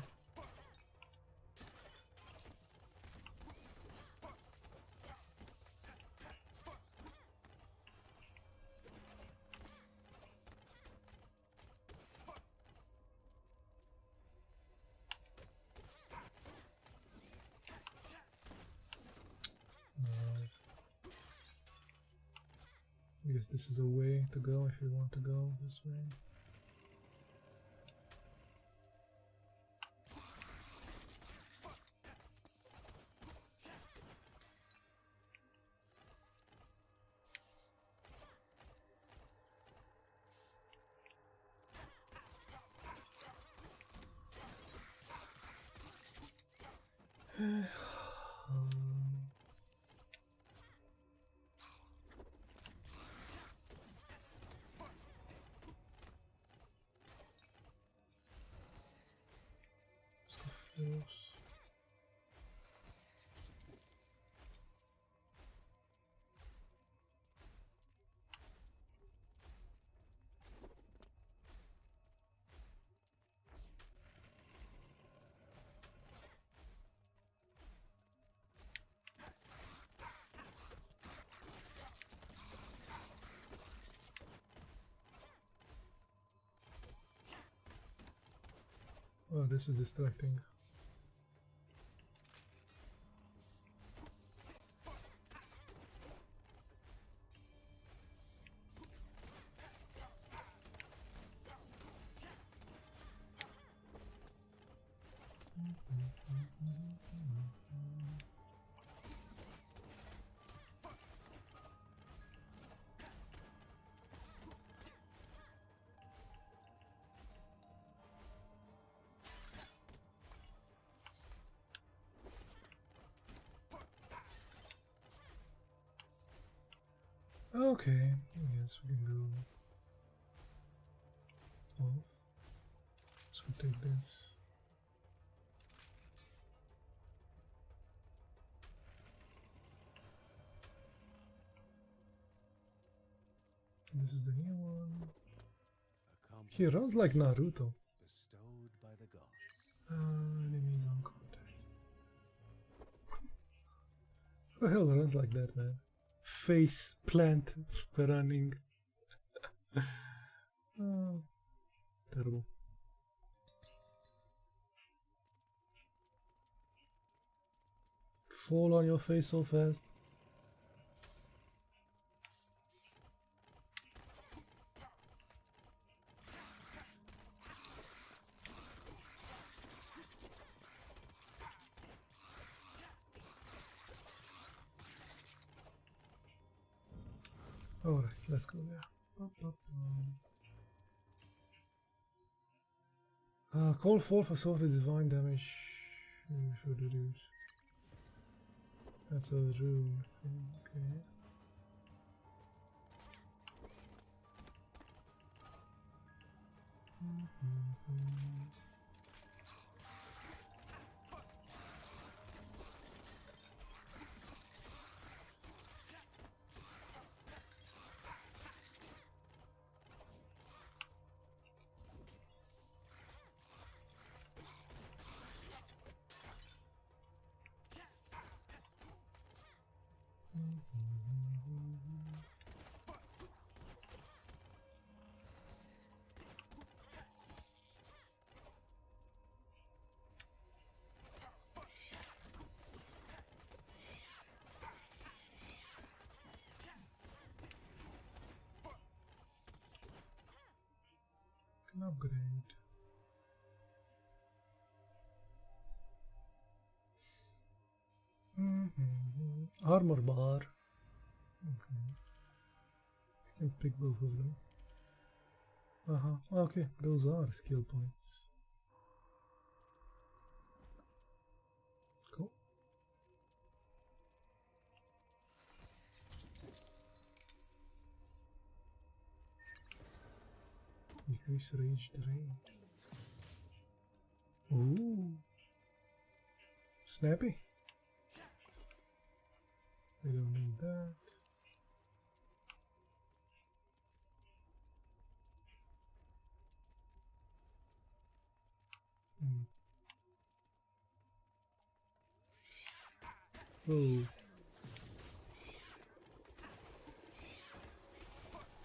I guess this is a way to go if you want to go this way. Force. Oh, this is distracting. Okay, yes, we can go off. So we take this. This is the new one. He runs like Naruto. Bestowed by the gods. Enemies on contact. Who the hell runs like that, man? Face plant running. Oh, terrible. Fall on your face so fast. Alright, let's go there. Call forth for sort of divine damage. Should reduce. That's a rune thing, okay. Can upgrade. Armor bar. Okay. You can pick both of them. Okay, those are skill points. Cool. Increase ranged range. Ooh. Snappy. We don't need that. Oh.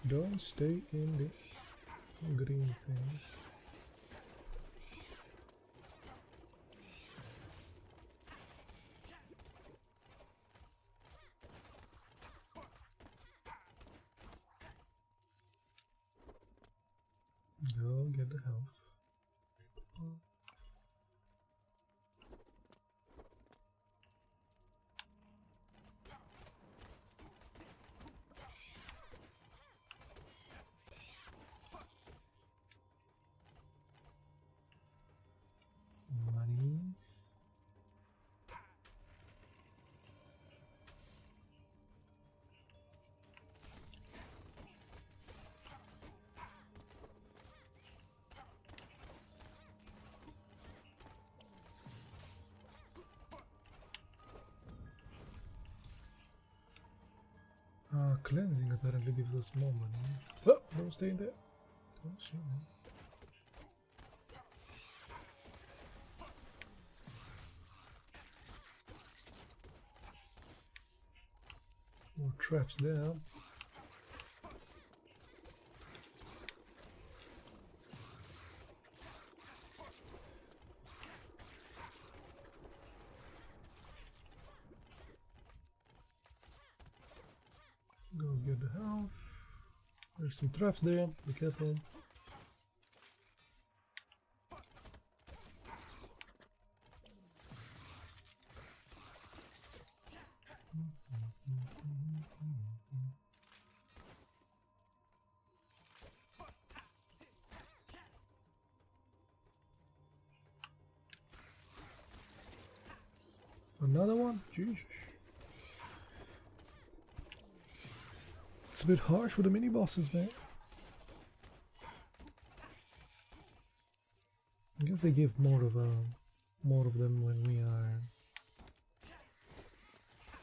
Don't stay in the green things. Go get the health. Monies. Cleansing apparently gives us more money. Oh, don't stay in there. Don't stay in there. More traps there. Go get the health. There's some traps there, be careful. Another one? Jesus. It's a bit harsh with the mini bosses, man. I guess they give more of them when we are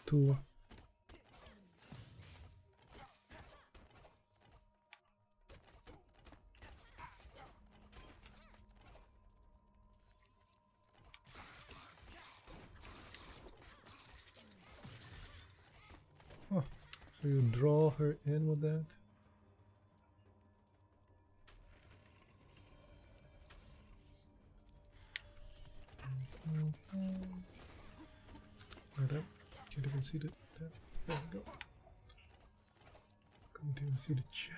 two. Oh, so you draw her in with that? Right up. Can't even see the tab. There we go. Can't even see the chat.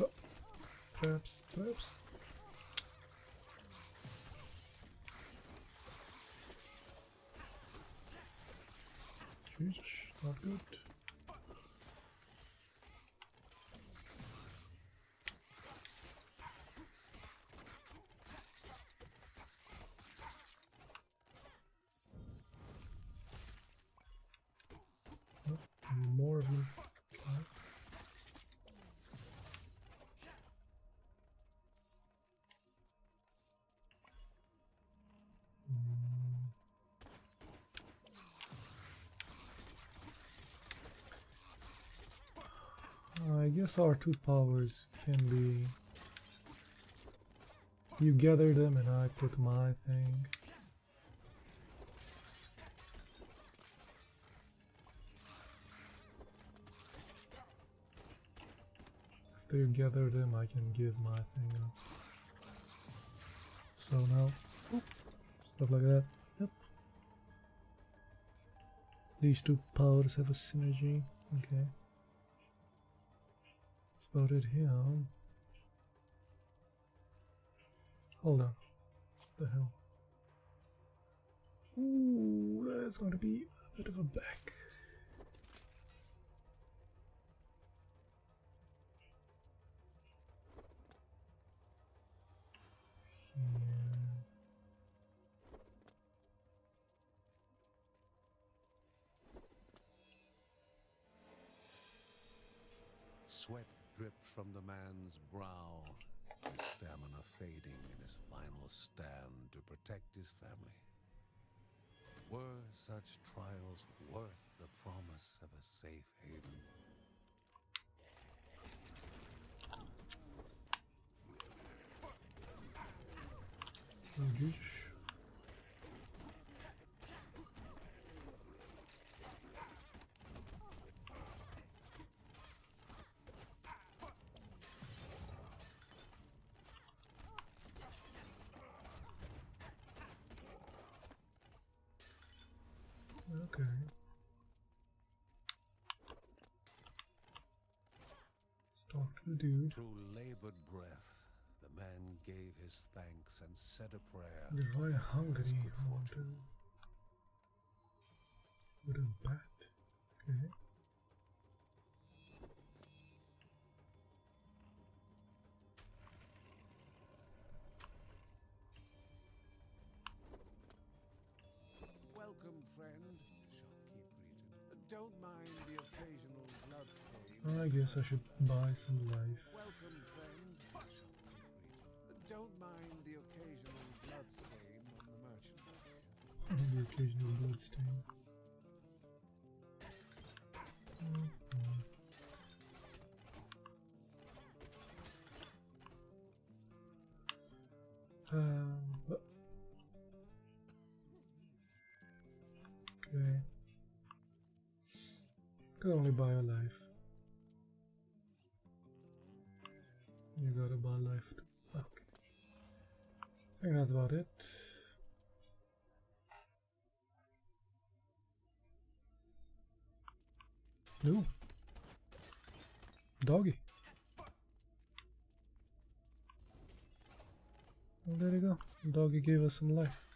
Oh, traps, traps. Jesus, not good. More of them. Okay. I guess our two powers can be you gather them and I put my thing. After you gather them, I can give my thing up. So now, stuff like that. Yep. These two powers have a synergy. Okay. That's about it here. Hold on. What the hell? Ooh, that's going to be a bit of a back. Sweat dripped from the man's brow, his stamina fading in his final stand to protect his family. Were such trials worth the promise of a safe haven? Oh, geez. Okay. Let's talk to the dude. Through labored breath, the man gave his thanks and said a prayer. He's very hungry. His good I want to fortune. put him back. Okay. Welcome, friend, the shopkeep greeted. Don't mind the occasional bloodstain. I guess I should buy some life. Welcome, friend, the shopkeep greeted. Don't mind the occasional bloodstain on the merchandise. The occasional bloodstain. But okay. Could only buy a life. You gotta buy life too. Okay. I think that's about it. No. Doggy. Well, there you go. Doggy gave us some life.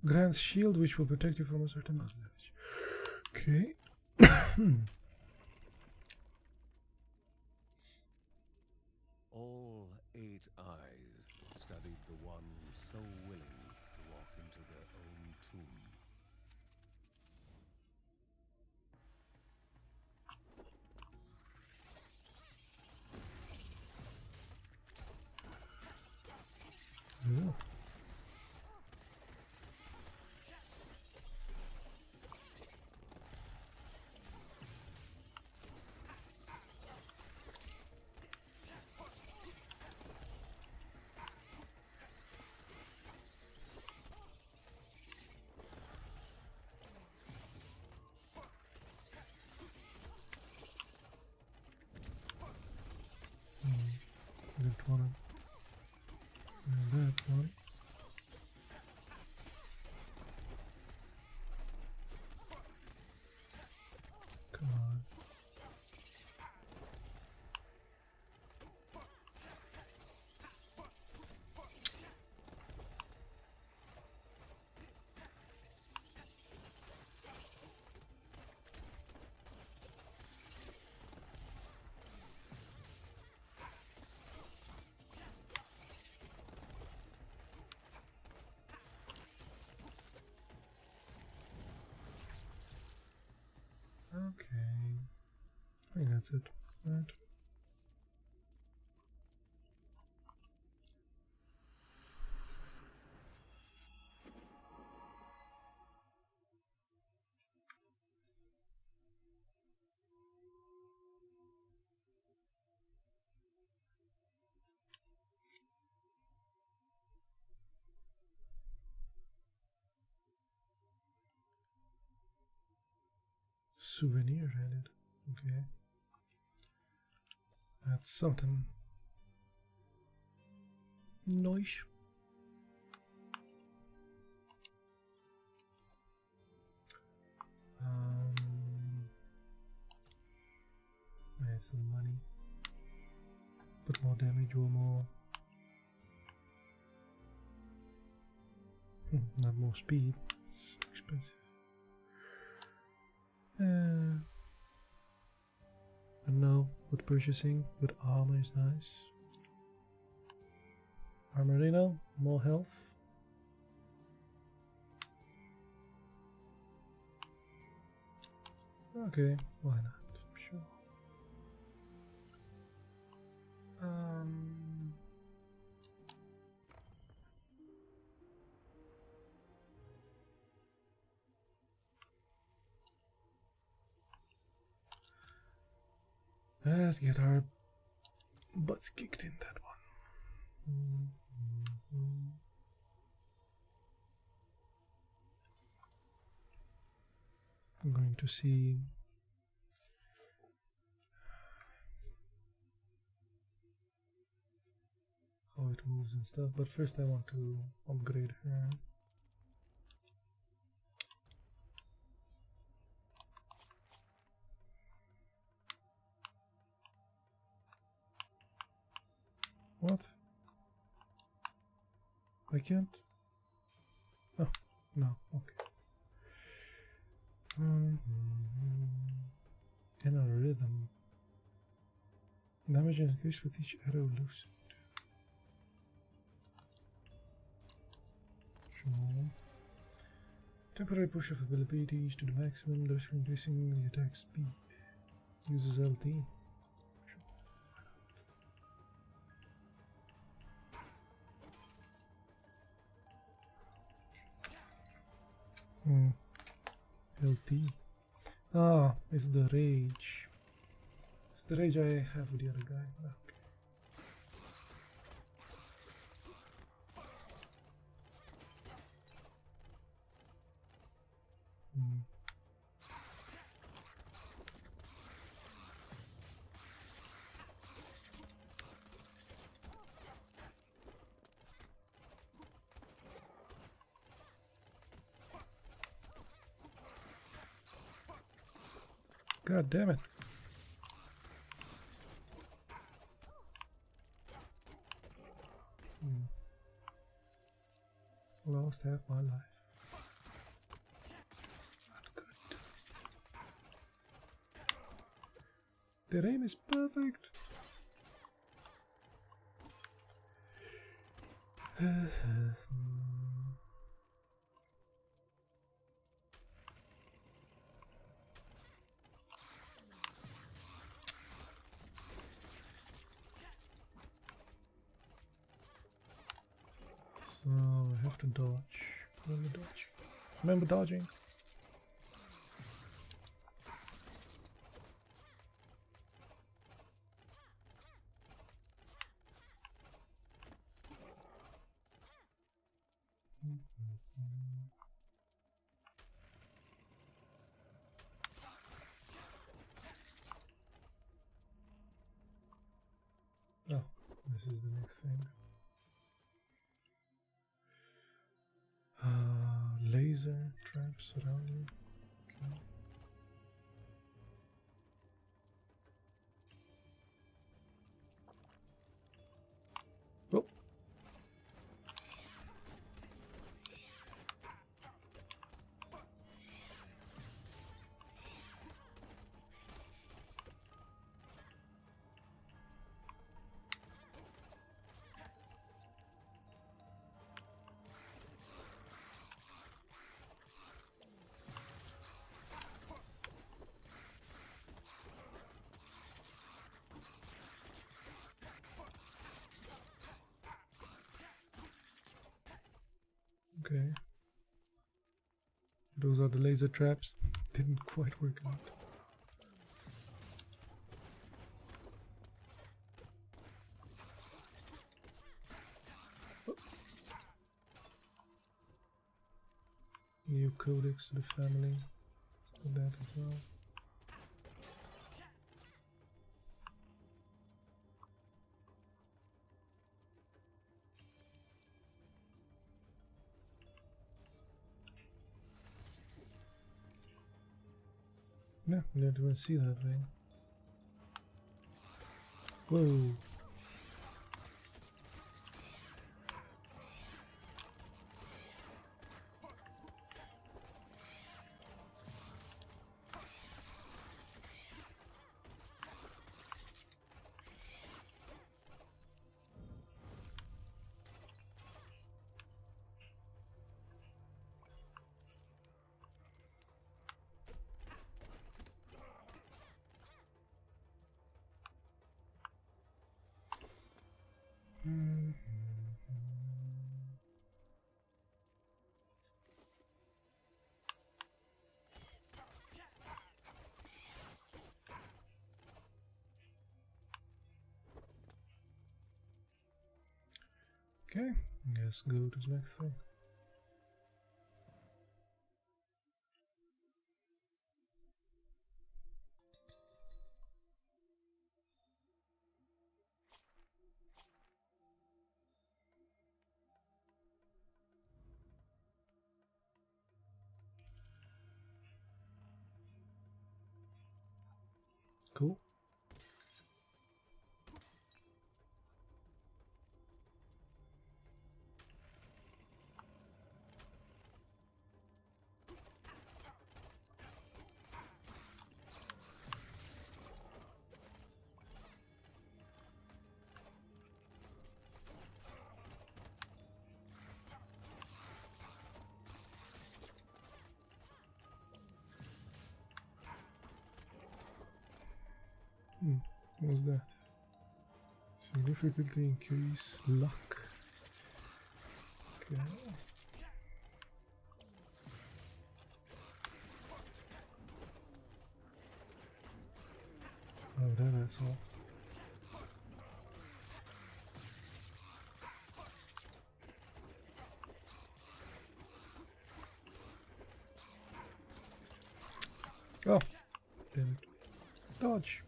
Grants shield which will protect you from a certain amount of damage. Okay. All 8 eyes studied the one so willing to walk into their own tomb. Yeah. That one. And that one. Come on. I think that's it. Right. Souvenir added. Okay. That's something. Nice. I have some money. Put more damage or more. Not more speed. It's too expensive. And now with purchasing, with armor is nice. Armorino, more health. Okay, why not? Sure. Let's get our butts kicked in that one. I'm going to see how it moves and stuff, but first I want to upgrade her. What? I can't? Oh, no, okay. In a rhythm. Damage increased with each arrow loosened. Sure. Temporary push of abilities to the maximum, thus reducing the attack speed. Uses LT. LT. Ah, it's the rage. It's the rage I have with the other guy. Okay. God damn it. Lost half my life. Not good. Their aim is perfect. So I have to dodge. Remember dodging. Remember dodging. Oh, this is the next thing. Laser traps around you. Okay. Oh. Okay. Those are the laser traps. Didn't quite work out. New codex to the family. Let's do that as well. Yeah, we didn't even see that thing. Whoa. Okay, let's go to the next thing. Cool. What was that? Significantly increase luck. Okay. Oh, that's all. Oh, damn it. Dodge.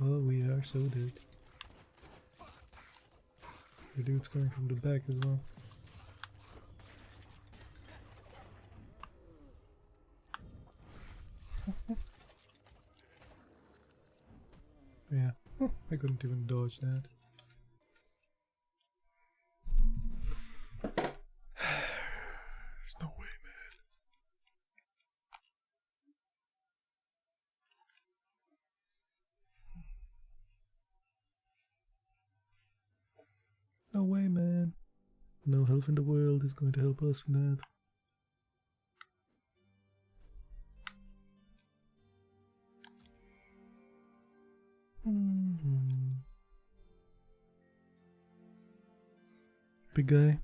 Oh, we are so dead. The dude's coming from the back as well. Yeah, I couldn't even dodge that. There's no way, man. No way, man. No health in the world is going to help us with that. Big guy.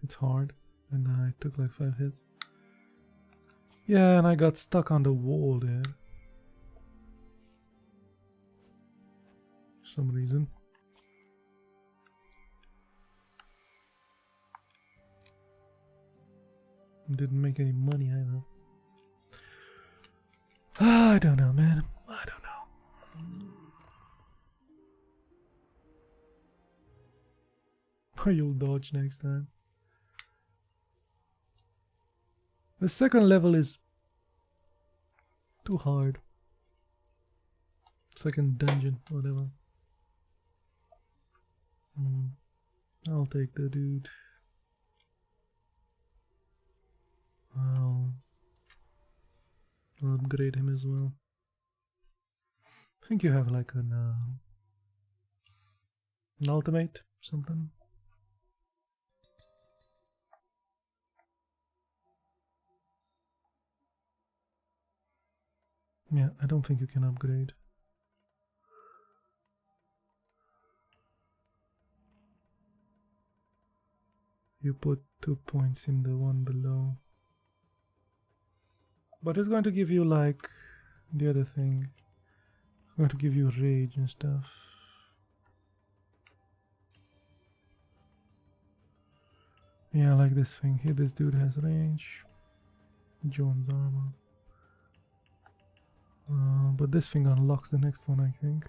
It's hard. And I took like 5 hits. Yeah, and I got stuck on the wall there. For some reason. Didn't make any money either. I don't know, man. I don't know. You'll dodge next time. The second level is too hard. Second dungeon, whatever. I'll take the dude. I'll upgrade him as well. I think you have like an ultimate, something. Yeah, I don't think you can upgrade. You put 2 points in the one below. But it's going to give you like the other thing. It's going to give you rage and stuff. Yeah, like this thing. Here this dude has range. John's armor. But this thing unlocks the next one, I think.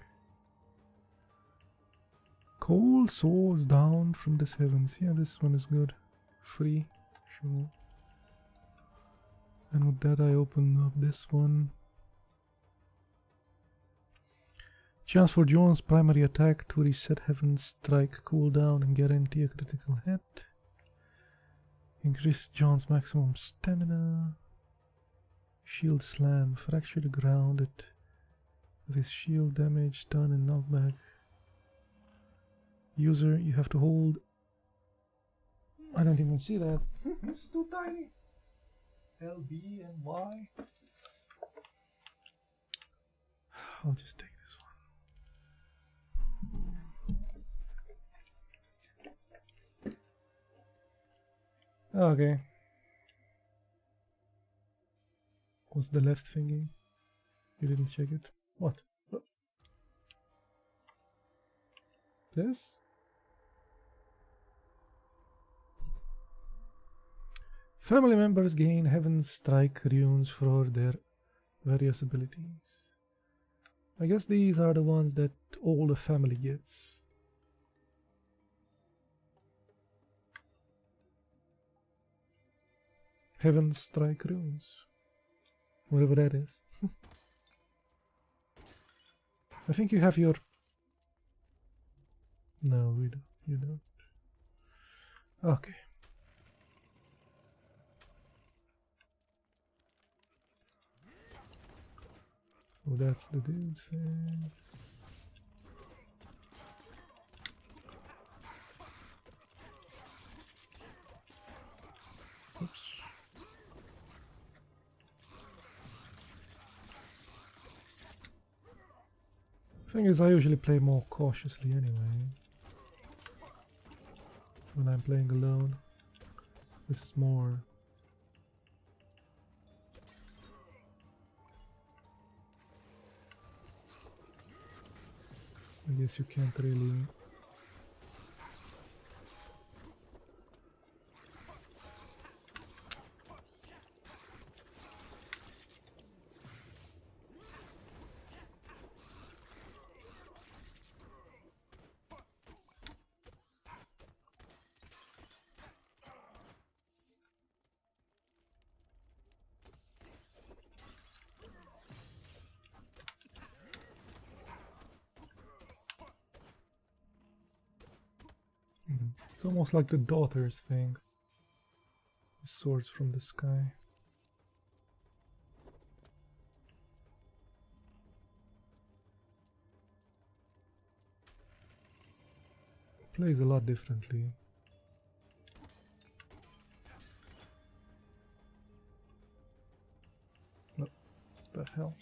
Coal soars down from the heavens. Yeah, this one is good. Free. Sure. And with that I open up this one. Chance for John's primary attack to reset Heaven's Strike cooldown and guarantee a critical hit. Increase John's maximum stamina. Shield Slam. Fracture the ground with his shield damage, stun and knockback. User, you have to hold. I don't even see that. It's too tiny. LB and Y. I'll just take this one. Okay. What's the left thingy? You didn't check it. What? This? Family members gain Heaven's Strike runes for their various abilities. I guess these are the ones that all the family gets. Heaven's Strike runes. Whatever that is. I think you have your... No, we don't. You don't. Okay. Oh, that's the dude's thing. Oops. Thing is, I usually play more cautiously anyway. When I'm playing alone. This is more... I guess you can't really... It's almost like the daughter's thing. Swords from the sky. Plays a lot differently. What the hell?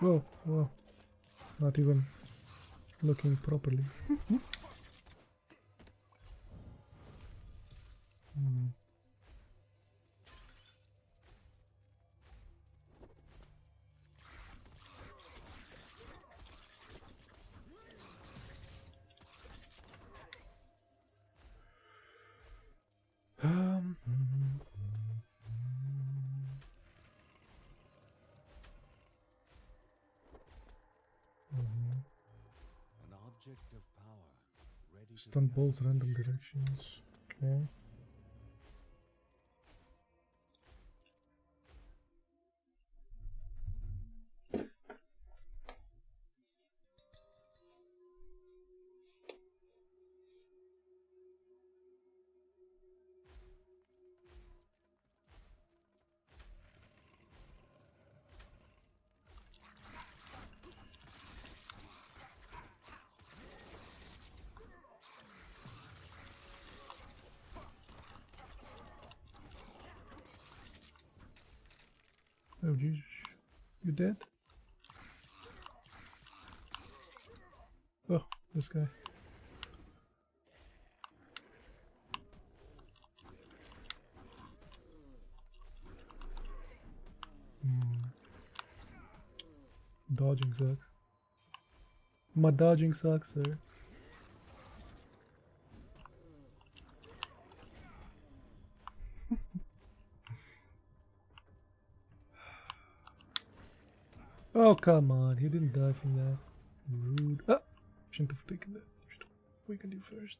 Whoa, whoa. Not even looking properly. object of power, ready Stun to be bolts random directions. Okay. Oh Jesus, you dead? Oh, this guy. Dodging sucks. My dodging sucks, sir. Oh, come on. He didn't die from that. Rude. Ah! Shouldn't have taken that. We can do first.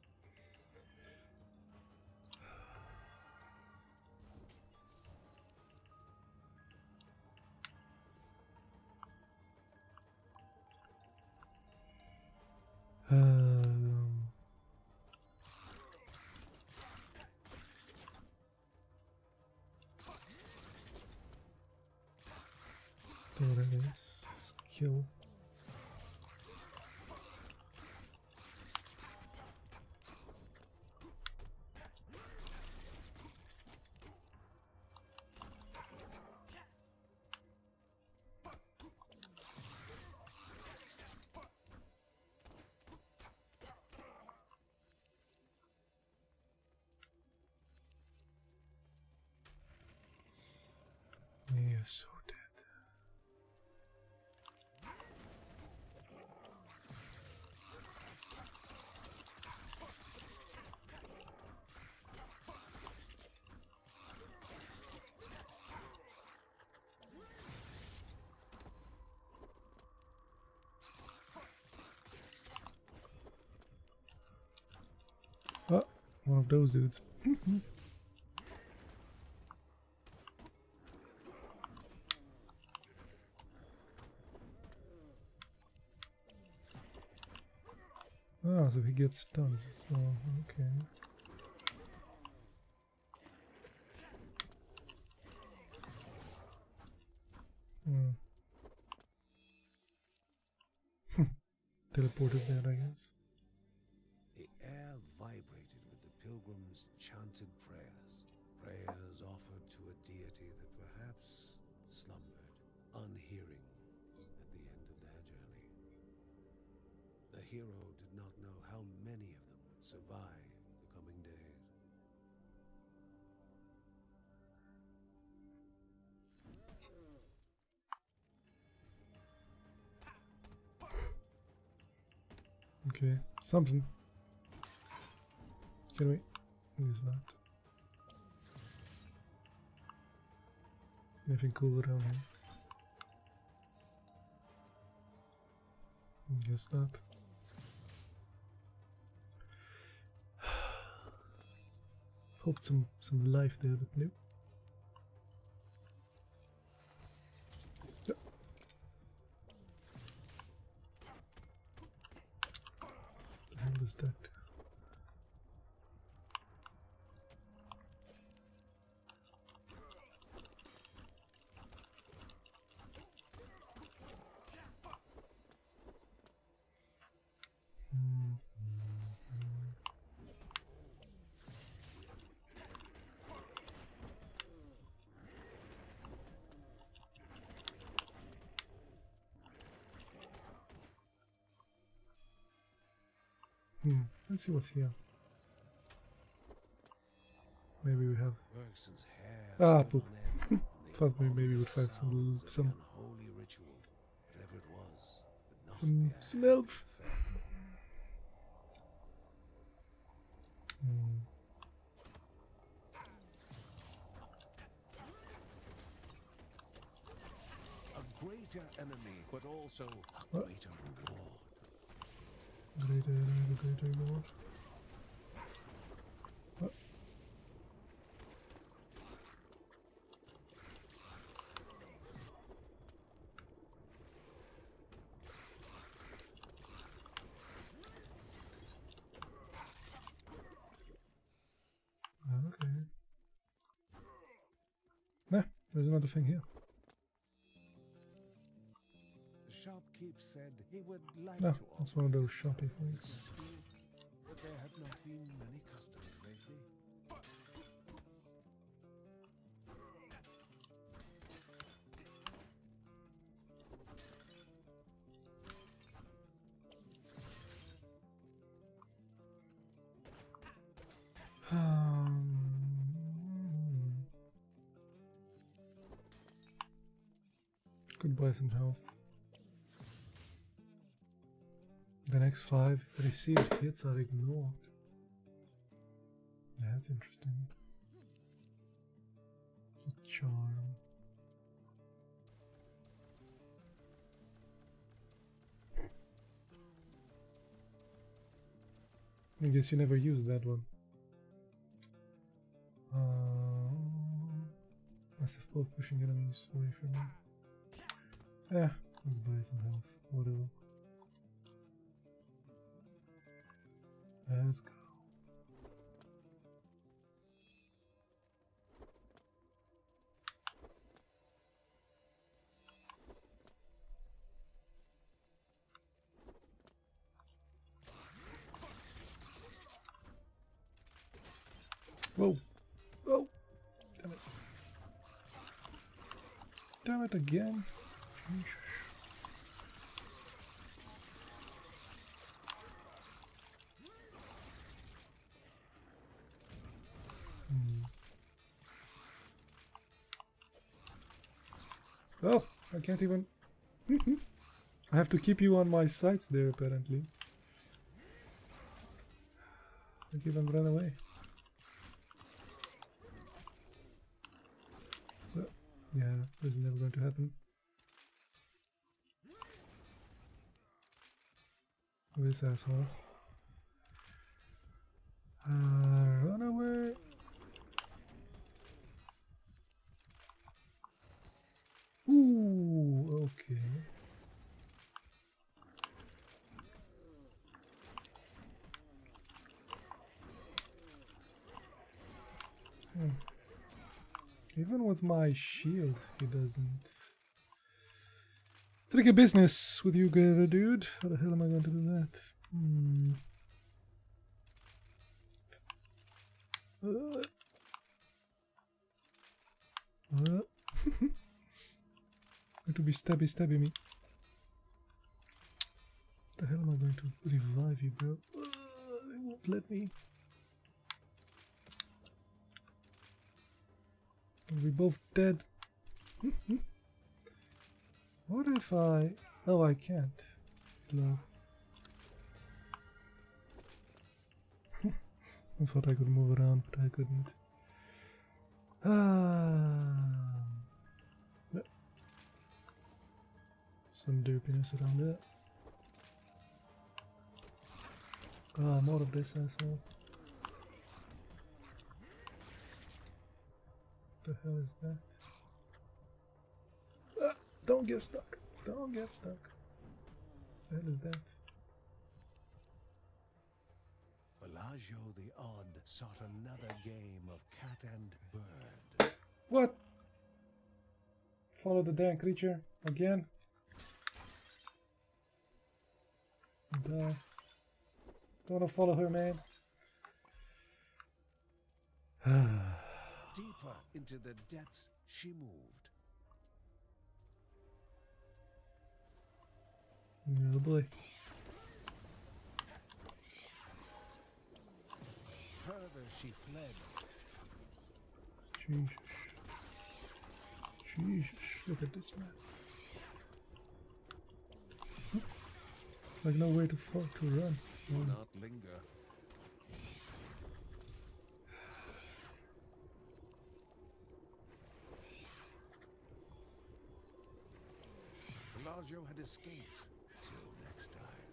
There it is. Skill. You're so dead. Oh, one of those dudes. Oh, so he gets stuns as well. Okay. Teleported there, I guess. The air vibrated with the pilgrims' chanted prayers. Prayers offered to a deity that perhaps slumbered, unhearing, at the end of their journey. The hero did not know how many of them would survive the coming days. Okay, something. Can we? Use that. Anything cool around here? Guess not. Hoped some life there, but nope. Yep. The hell is that? Let's see what's here. Maybe we have. Ah, poop. Thought maybe we'd find some unholy ritual, whatever it was, but not some elf. A greater enemy, but also a greater reward. Greater reward. What? Okay. Nah, there's another thing here. The shopkeep said he would like No, to that's one of offer those discount shopping on things. this skill, but there have not been many customers lately. Could buy some health. The next 5 received hits are ignored. That's interesting. A charm. I guess you never used that one. Massive both pushing enemies away from me. Let's buy some health. Whatever. Let's go. Whoa! Oh! Damn it. Damn it again. Oh, I can't even... I have to keep you on my sights there, apparently. I can't even run away. Well, yeah, this is never going to happen. This asshole. Run away! Ooh, okay. Even with my shield, he doesn't. Tricky business with you, dude. How the hell am I going to do that? Going to be stabby me. What the hell am I going to revive you, bro? They won't let me. Are we both dead? What if I... Oh, I can't. No. I thought I could move around, but I couldn't. Some derpiness around that. More of this asshole. What the hell is that? Don't get stuck. Don't get stuck. What the hell is that? Bellagio the Odd sought another game of cat and bird. What? Follow the damn creature again? Don't wanna follow her, man. Deeper into the depths she moved. Oh boy. Further she fled. Jesus. Jesus, look at this mess. Like nowhere to run. Do not linger. Bellagio had escaped till next time.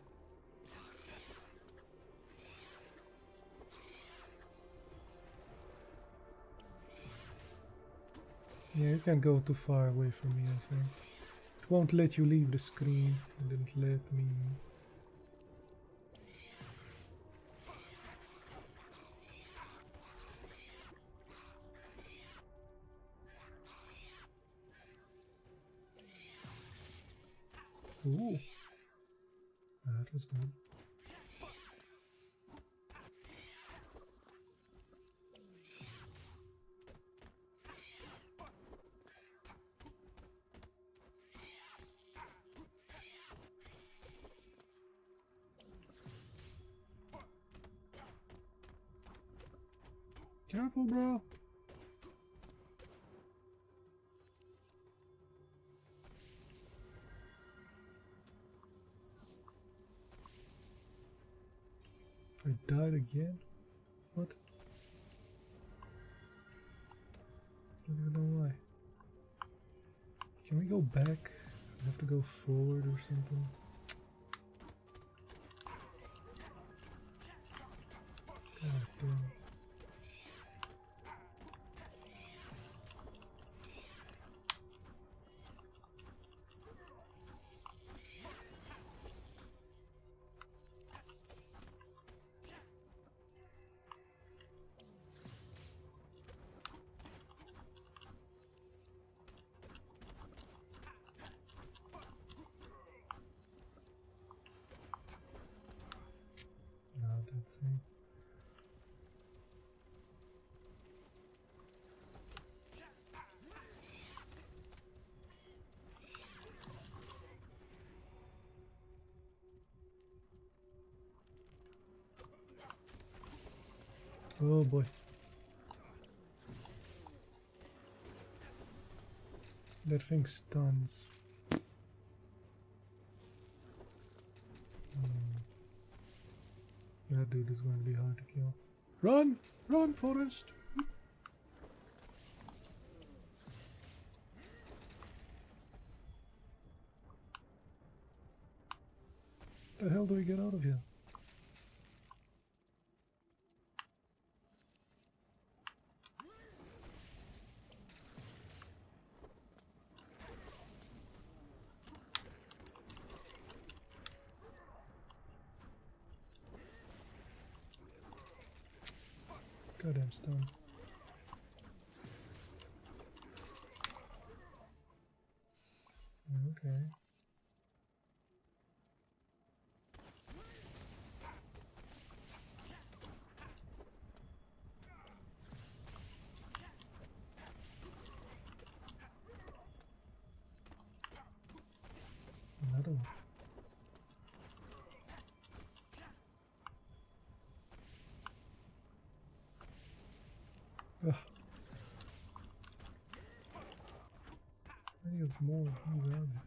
Yeah, you can't go too far away from me, I think. It won't let you leave the screen. It didn't let me. Ooh. That was good. Careful, bro. I died again? What? I don't even know why. Can we go back? I have to go forward or something? God damn. Not that thing. Oh boy. That thing stuns. That dude is going to be hard to kill. Run! Run, Forest! The hell do we get out of here? Goddamn stone. Okay. Another one. Ugh. Many of more of these are there?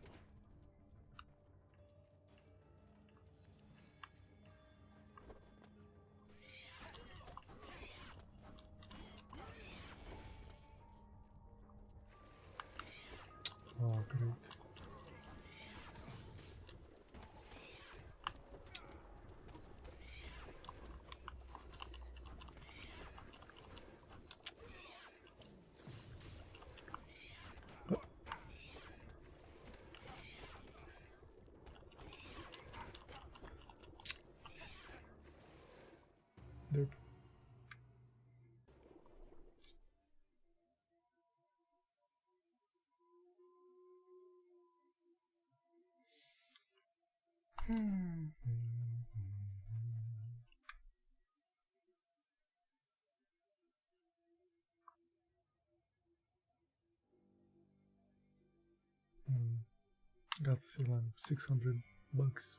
Oh, great. Derp. Got still on $600.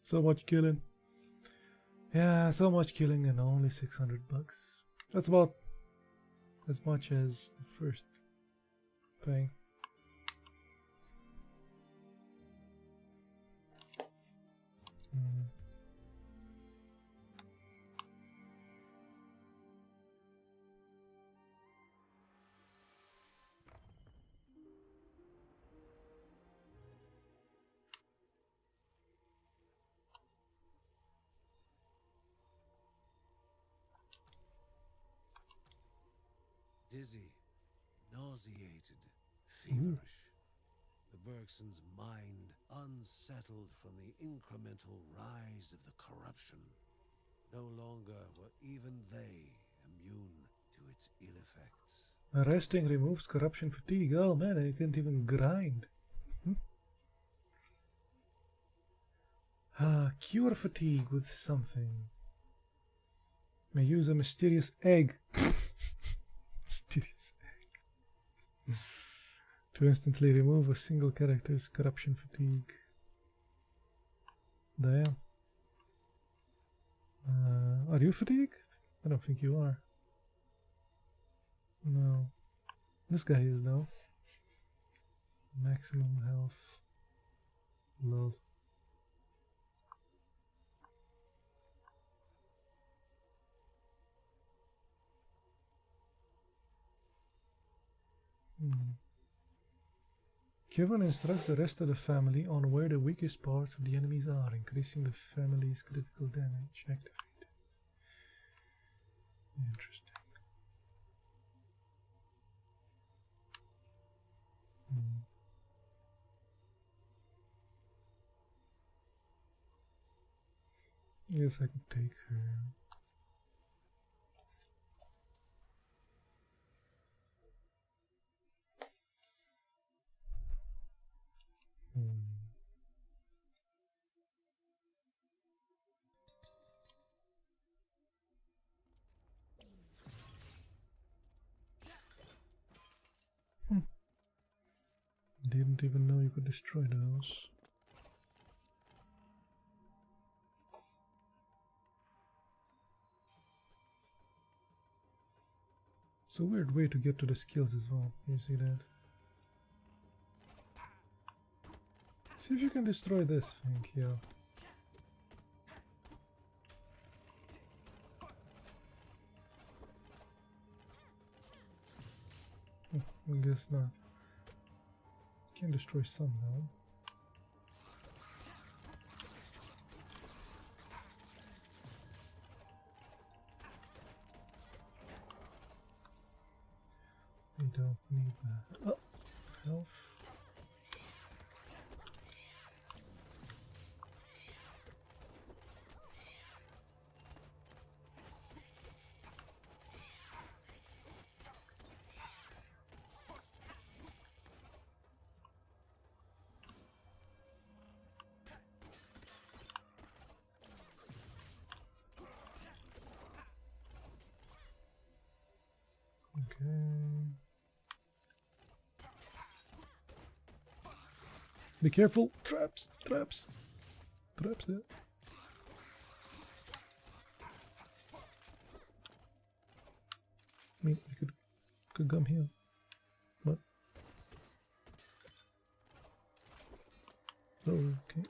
So much killing. Yeah, so much killing and only $600. That's about as much as the first thing. Dizzy. No. nauseated, feverish. The Bergson's mind unsettled from the incremental rise of the corruption. No longer were even they immune to its ill effects. Resting removes corruption fatigue. Oh man, I can't even grind. Cure fatigue with something. May use a mysterious egg. Mysterious egg. To instantly remove a single character's corruption fatigue. Damn. Are you fatigued? I don't think you are. No. This guy is though. Maximum health. Lol. Kevin instructs the rest of the family on where the weakest parts of the enemies are, increasing the family's critical damage. Activated. Interesting. Yes, I can take her. Didn't even know you could destroy those. It's a weird way to get to the skills as well. You see that? See if you can destroy this thing here. I guess not. Can destroy some though. We don't need that. Oh, health. Okay. Be careful! Traps! Traps! Traps there. I mean, we could come here. What? Oh, okay.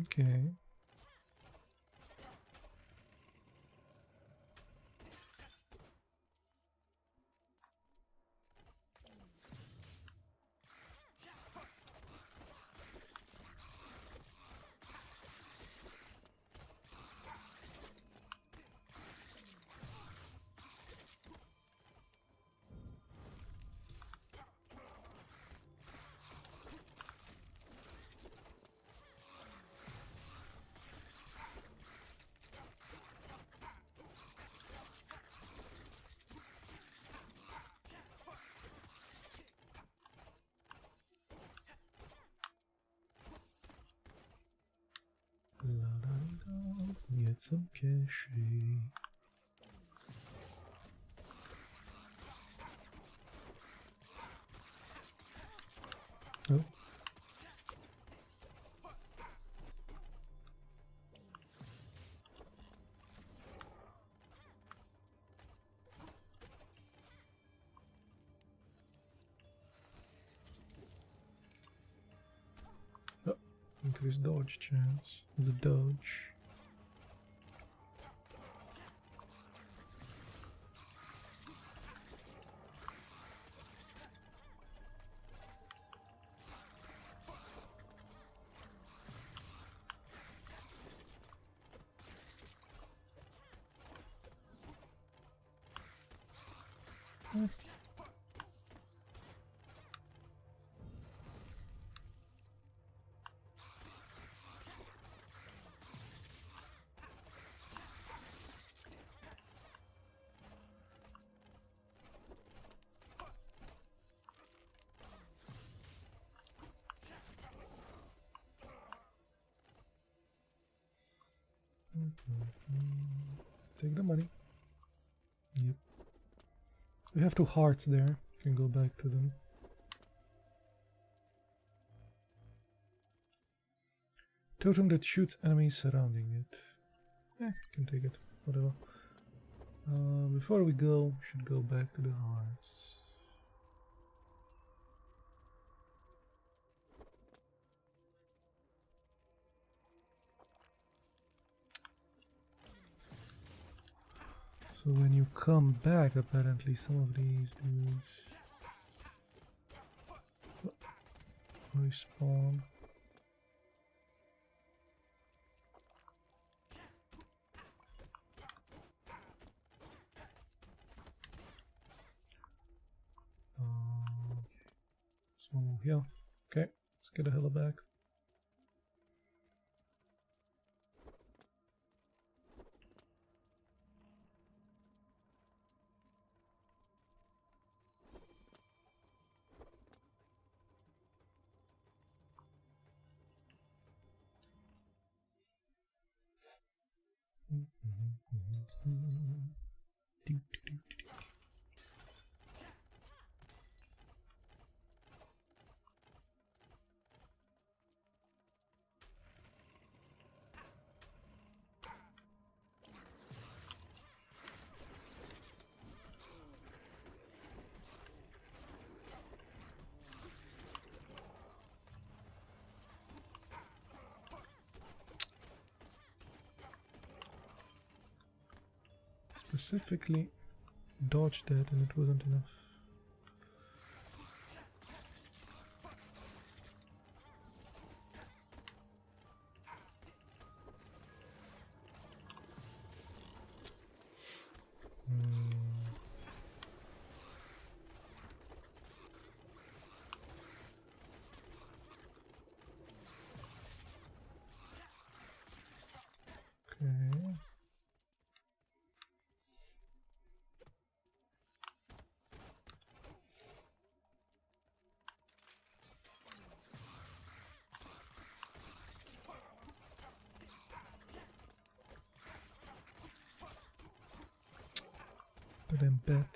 Okay. Get some cash. Oh. Oh, okay. to his dodge chance. The dodge. Take the money. Yep. We have 2 hearts there. Can go back to them. Totem that shoots enemies surrounding it. Can take it. Whatever. Before we go, we should go back to the hearts. So when you come back, apparently some of these dudes respawn. Okay. There's one more here. Okay, let's get the hell back. Specifically dodged that and it wasn't enough. Okay. Goddamn bat.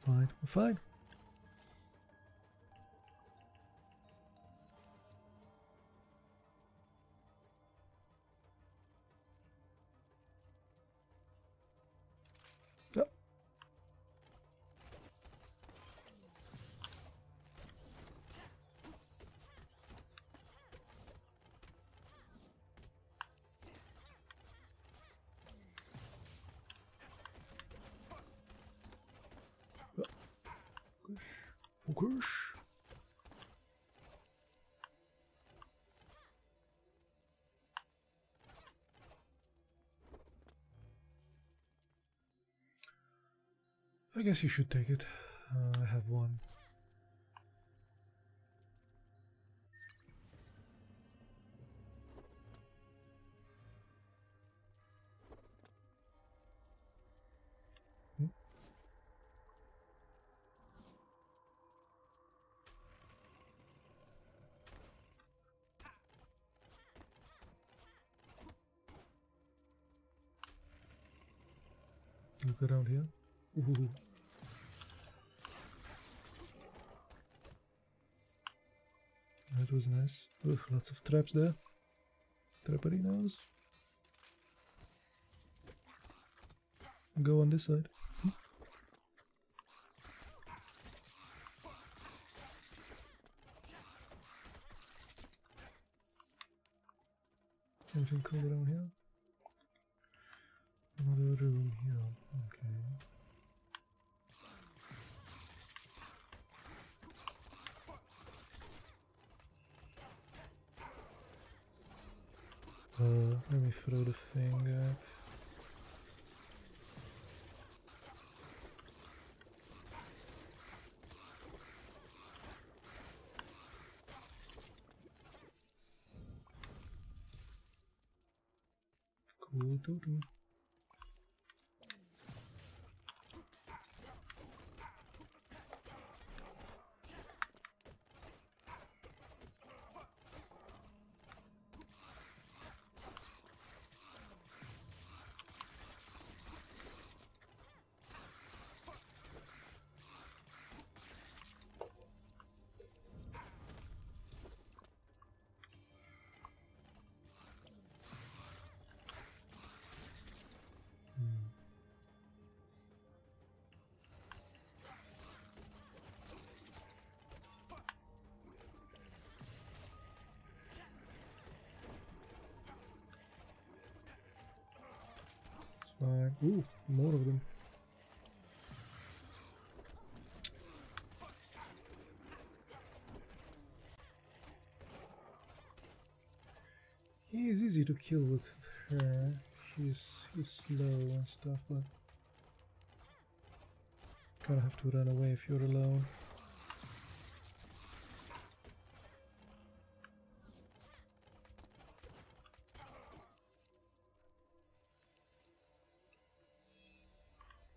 Fine, we're fine. Yep. Focus. I guess you should take it. I have one. Look around here. Ooh. That was nice. Oof, lots of traps there. Trapperinos. Go on this side. Anything cool around here? Another room here. Okay. Let me throw the thing at. Cool totem. Fine. Ooh, more of them. He is easy to kill with her. He's slow and stuff, but kind of have to run away if you're alone.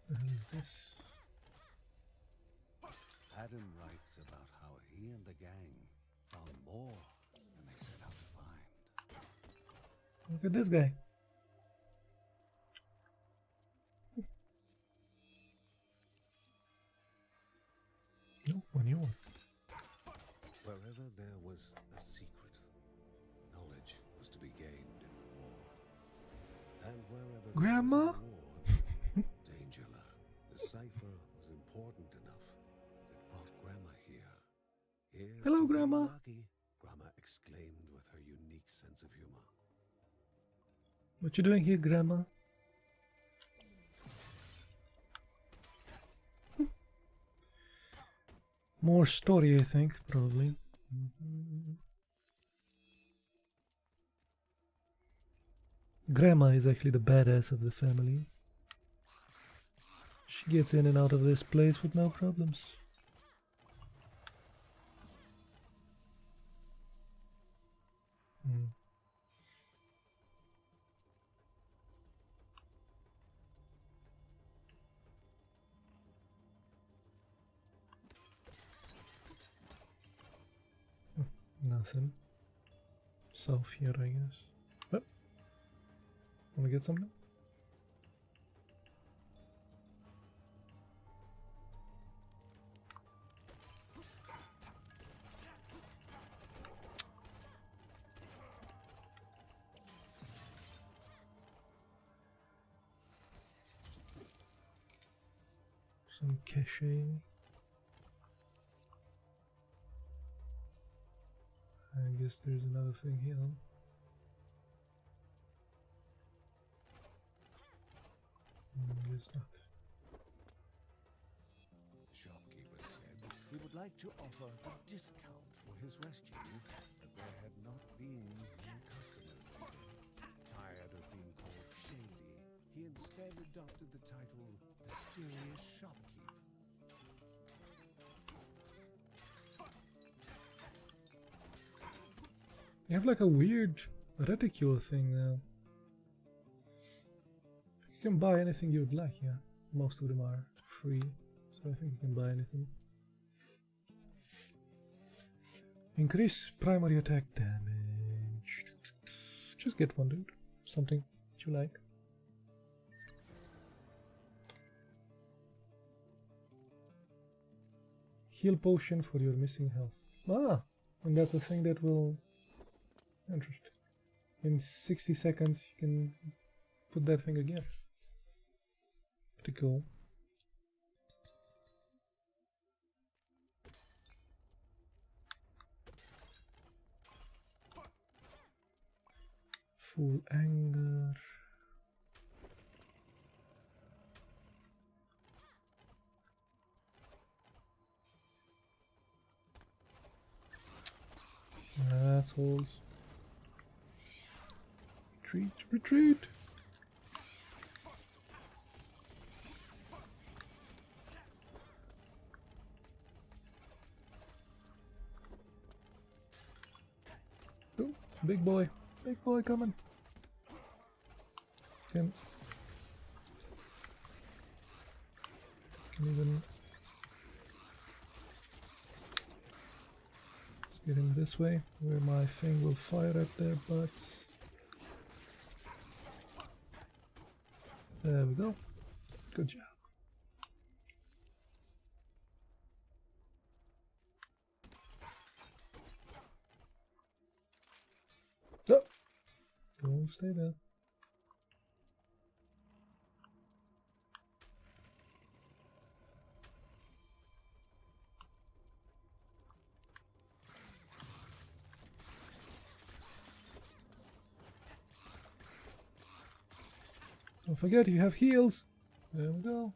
What the hell is this? Adam writes about how he and the gang found more than they set out to find. Look at this guy. No, a new one. Wherever there was a secret, knowledge was to be gained in reward. And wherever Grandma? there was a reward, danger lurked. The cipher was important enough that it brought Grandma here. Here's Hello, to being Grandma. lucky, Grandma exclaimed with her unique sense of humor. What you doing here, Grandma? More story, I think, probably. Grandma is actually the badass of the family. She gets in and out of this place with no problems. Nothing. South here, I guess. Oh. Wanna get something? Some cachet. I guess there's another thing here. Guess not. The shopkeeper said he would like to offer a discount for his rescue, but there had not been many customers lately. Tired of being called shady, he instead adopted the title Mysterious Shopkeep. You have like a weird reticule thing now. You can buy anything you would like here. Most of them are free, so I think you can buy anything. Increase primary attack damage. Just get one, dude. Something that you like. Heal potion for your missing health. Ah, and that's a thing that will... Interesting. In 60 seconds you can put that thing again. Pretty cool. Full anger. Assholes. Retreat, retreat! Oh, big boy coming. Can even get him this way, where my thing will fire at their butts. There we go. Good job. Oh, don't stay there. Don't forget you have heals. There we go.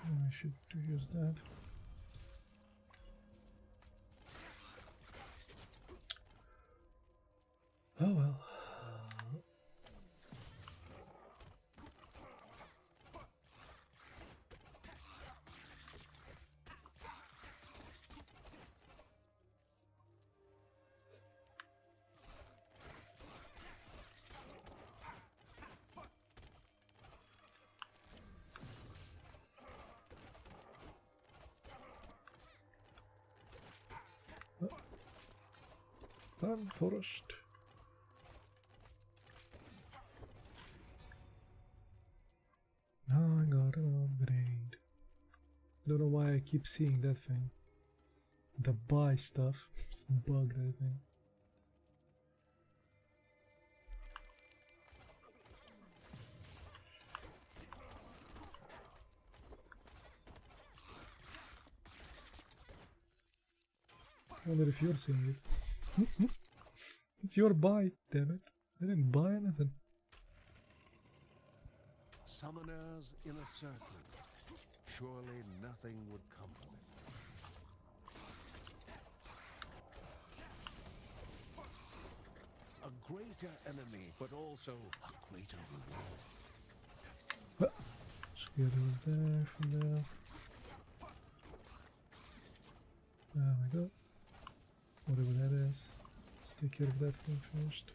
I should use that. Oh well. Run, forest. Oh, I got an upgrade. Don't know why I keep seeing that thing. The buy stuff. It's bugged, I think. I wonder if you're seeing it. It's your buy, damn it. I didn't buy anything. Summoners in a circle. Surely nothing would come from it. A greater enemy, but also a greater reward. Just get over there from there. There we go. Whatever that is. Let's take care of that thing first.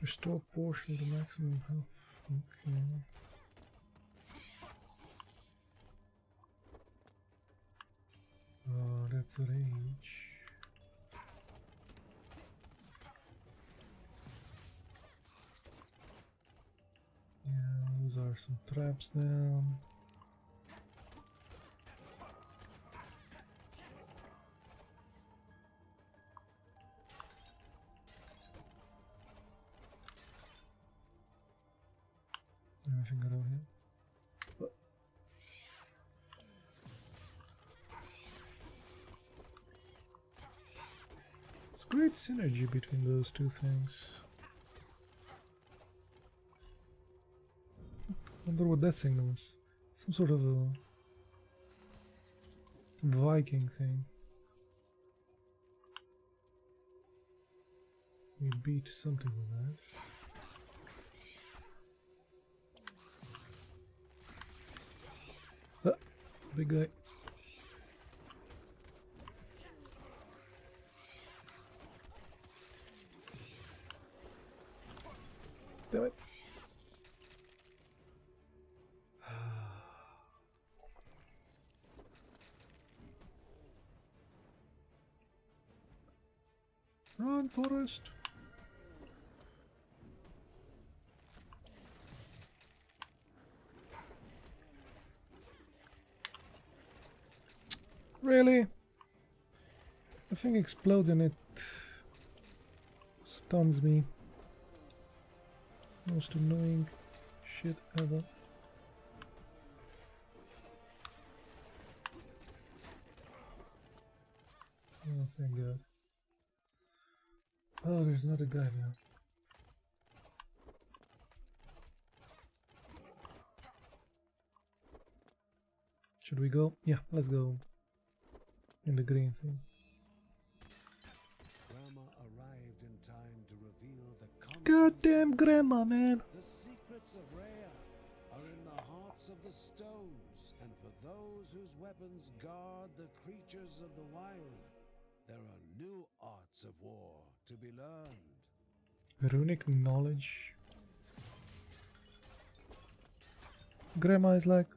Restore portion to maximum health. Okay. Oh, that's a rage. Yeah, those are some traps now. Anything got out here? Oh. Let's great synergy between those two things. Wonder what that signal was. Some sort of a Viking thing. We beat something with that. Ah, big guy. Damn it. Run, Forest. Really? The thing explodes and it stuns me. Most annoying shit ever. Oh, thank God. Oh, there's another guy now. Should we go? Yeah, let's go. In the green thing. Grandma arrived in time to reveal the Goddamn grandma, man. The secrets of Rhea are in the hearts of the stones, and for those whose weapons guard the creatures of the wild, there are new arts of war to be learned. Runic knowledge. Grandma is like,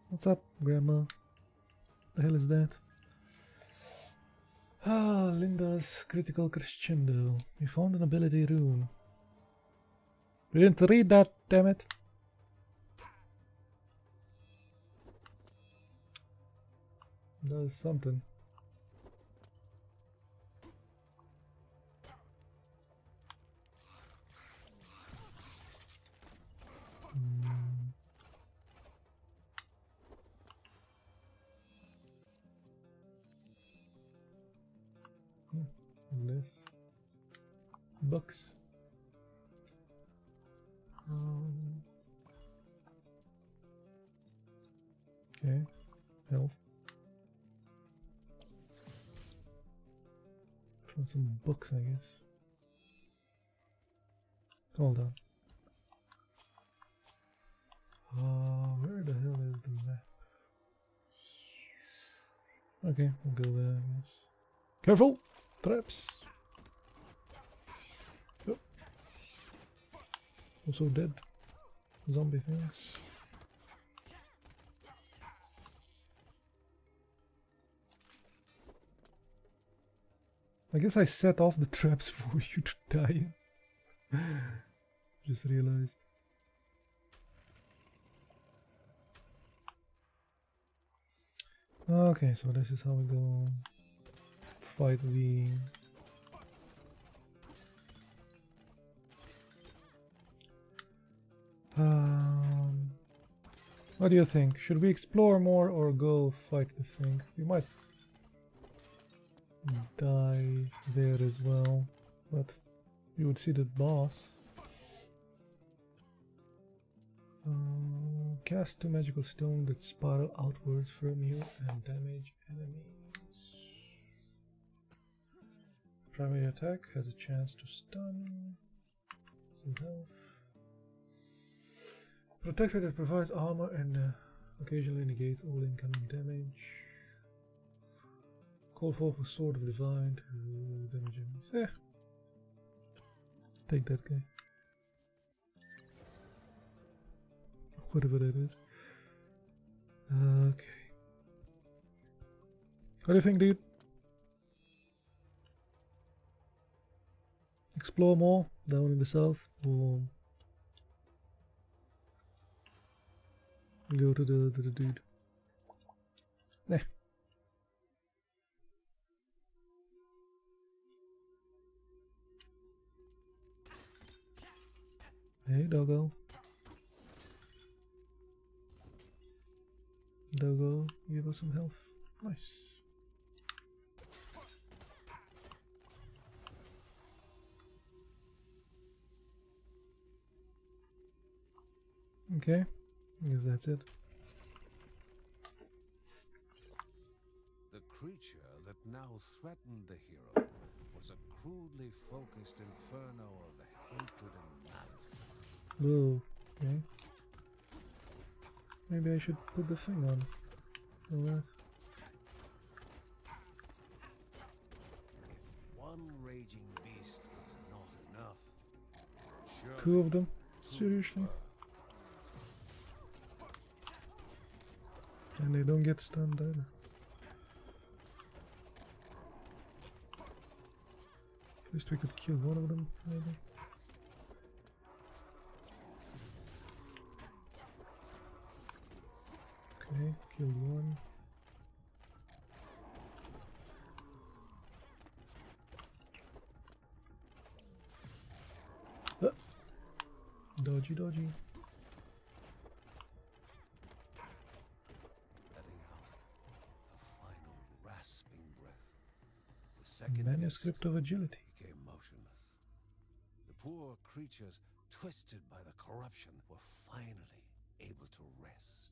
what's up, Grandma? The hell is that? Ah, Linda's critical crescendo. We found an ability rune. We didn't read that, damn it. That is something. This books. Okay, health. From some books, I guess. Hold on. Where the hell is the map? Okay, we'll go there, I guess. Careful! Traps! Yep. Also dead. Zombie things. I guess I set off the traps for you to die. Just realized. Okay, so this is how we go fight the what do you think? Should we explore more or go fight the thing? We might die there as well, but you would see the boss. Cast 2 magical stone that spiral outwards from you and damage enemies. Primary attack has a chance to stun. Some health. Protector that provides armor and occasionally negates all incoming damage. Call for Sword of Divine to damage enemies. Take that guy. Whatever that is. Okay. What do you think, dude? Explore more down in the south, or go to the dude? Nah. Hey, doggo. Doggo, give us some health. Nice. Okay, I guess that's it. The creature that now threatened the hero was a crudely focused inferno of hatred and malice. Whoa, okay. Maybe I should put the thing on. Or what? If one raging beast was not enough, Two of them? Seriously? And they don't get stunned either. At least we could kill one of them, maybe. Okay, killed one. Dodgy, dodgy. letting out a final rasping breath. The second Manuscript of Agility. became motionless. The poor creatures, twisted by the corruption, were finally able to rest.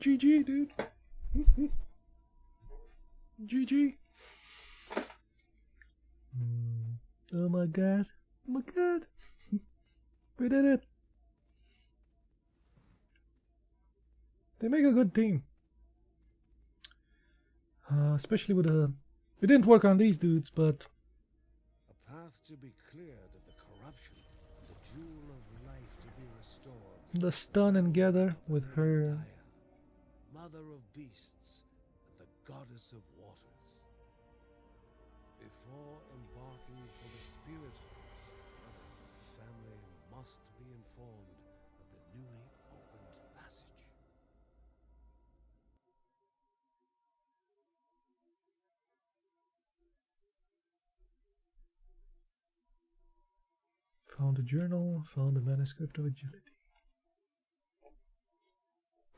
GG, dude. GG. Oh my god. Oh my god. We did it. They make a good team. Especially with the... It didn't work on these dudes, but... A path to be cleared of the corruption, the jewel of life to be restored. The stun and gather with her... Gaia, mother of beasts, and the goddess of waters. Before embarking for the spirit world, the family must be informed of the newly opened passage. Found a journal, found a manuscript of agility.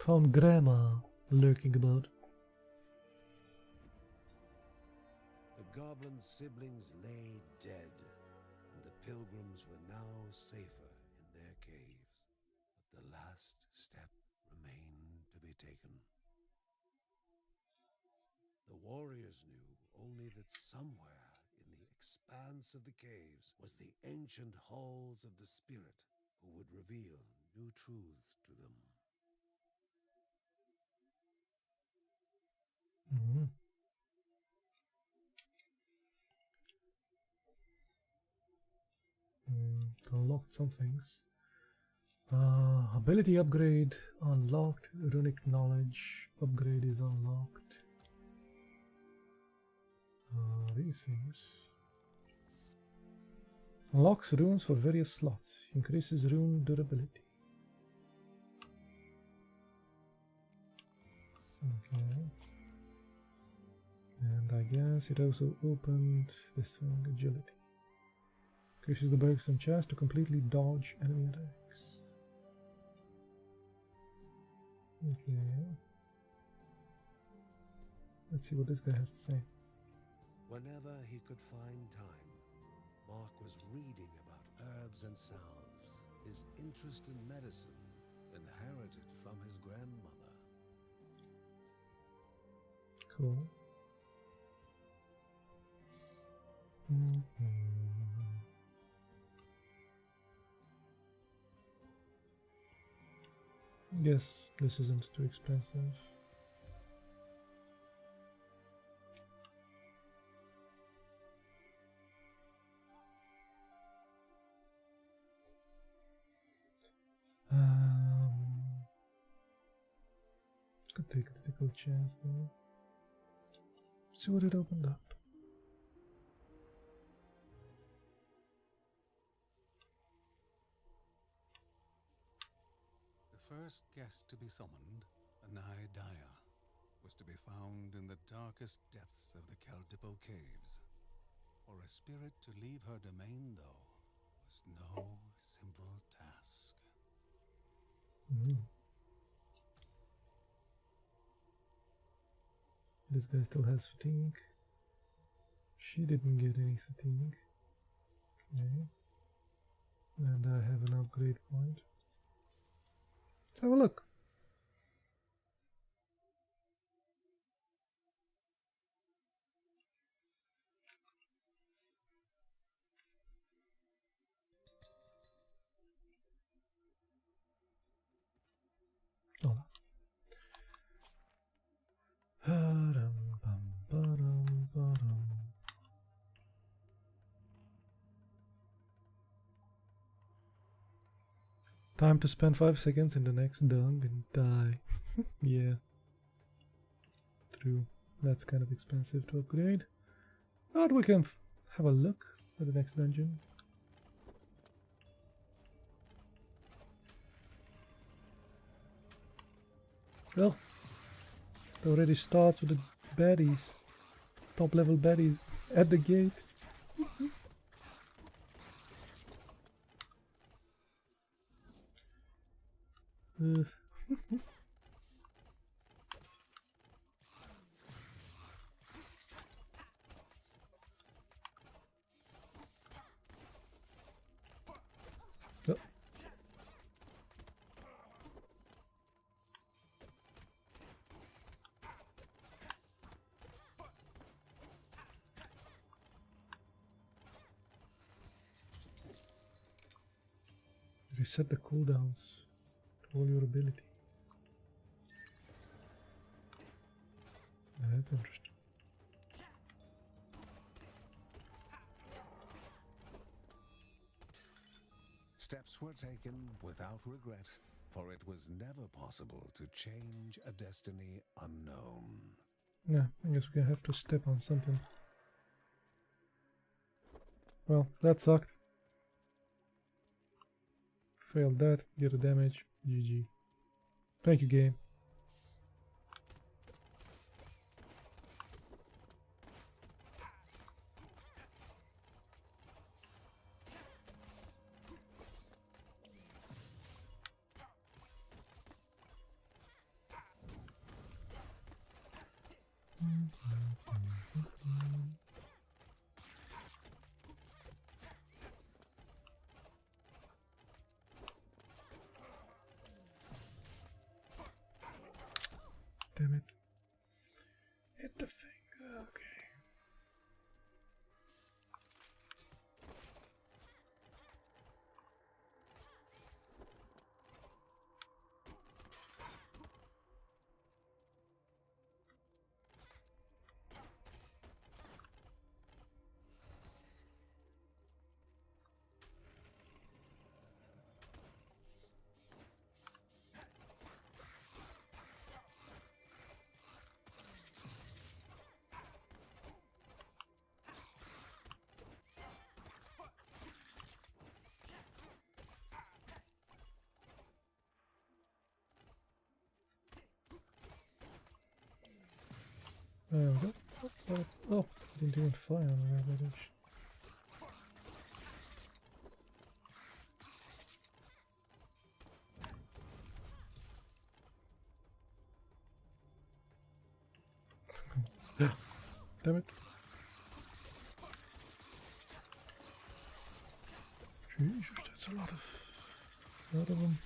Found grandma lurking about. The goblin siblings lay dead, and the pilgrims were now safer in their caves. But the last step remained to be taken. The warriors knew only that somewhere in the expanse of the caves was the ancient halls of the spirit who would reveal new truths to them. Unlocked some things. Ability upgrade unlocked. Runic knowledge upgrade is unlocked. These things. Unlocks runes for various slots. Increases rune durability. Okay. And I guess it also opened this thing, agility. Increases the bursts and chance to completely dodge enemy attacks. Okay. Let's see what this guy has to say. Whenever he could find time, Mark was reading about herbs and salves, his interest in medicine inherited from his grandmother. Cool. Guess this isn't too expensive. Could take a critical chance though. See what it opened up. The first guest to be summoned, Nethereads, was to be found in the darkest depths of the Keldipo caves. For a spirit to leave her domain, though, was no simple task. This guy still has fatigue. She didn't get any fatigue. Okay. And I have an upgrade point. Let's have a look. Oh. Time to spend 5 seconds in the next dunk and die. Yeah. True. That's kind of expensive to upgrade. But we can have a look at the next dungeon. Well, it already starts with the baddies. Top level baddies at the gate. uh. Oh. Reset the cooldowns to all your abilities. That's interesting. Steps were taken without regret, for it was never possible to change a destiny unknown. Yeah, I guess we have to step on something. Well, that sucked. Failed that, get a damage, GG. Thank you, game. Damn it. Hit the finger, okay. There we go. Oh, didn't even fire on the right edge. Damn it. Jesus, that's a lot of them.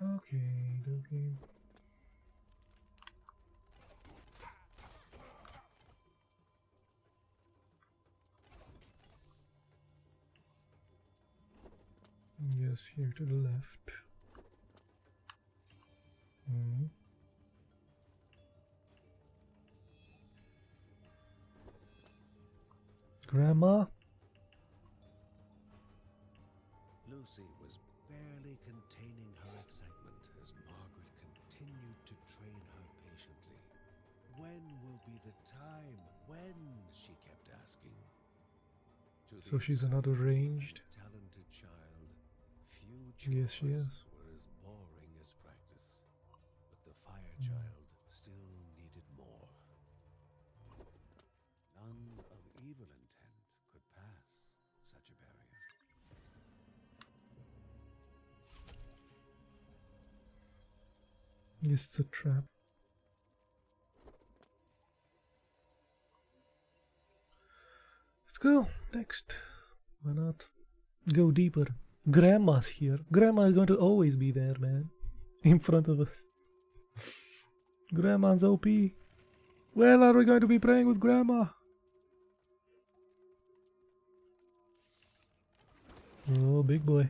Okay, okay. Yes, here to the left. Grandma? Lucy was barely containing her excitement as Margaret continued to train her patiently. When will be the time? When? She kept asking. So she's another ranged? Talented child. Few Yes, she chores is. were as boring evil intent could pass such a barrier. It's a trap. Let's go next. Why not? Go deeper. Grandma's here. Grandma is going to always be there, man. In front of us. Grandma's OP. When are we going to be praying with Grandma? Oh, big boy.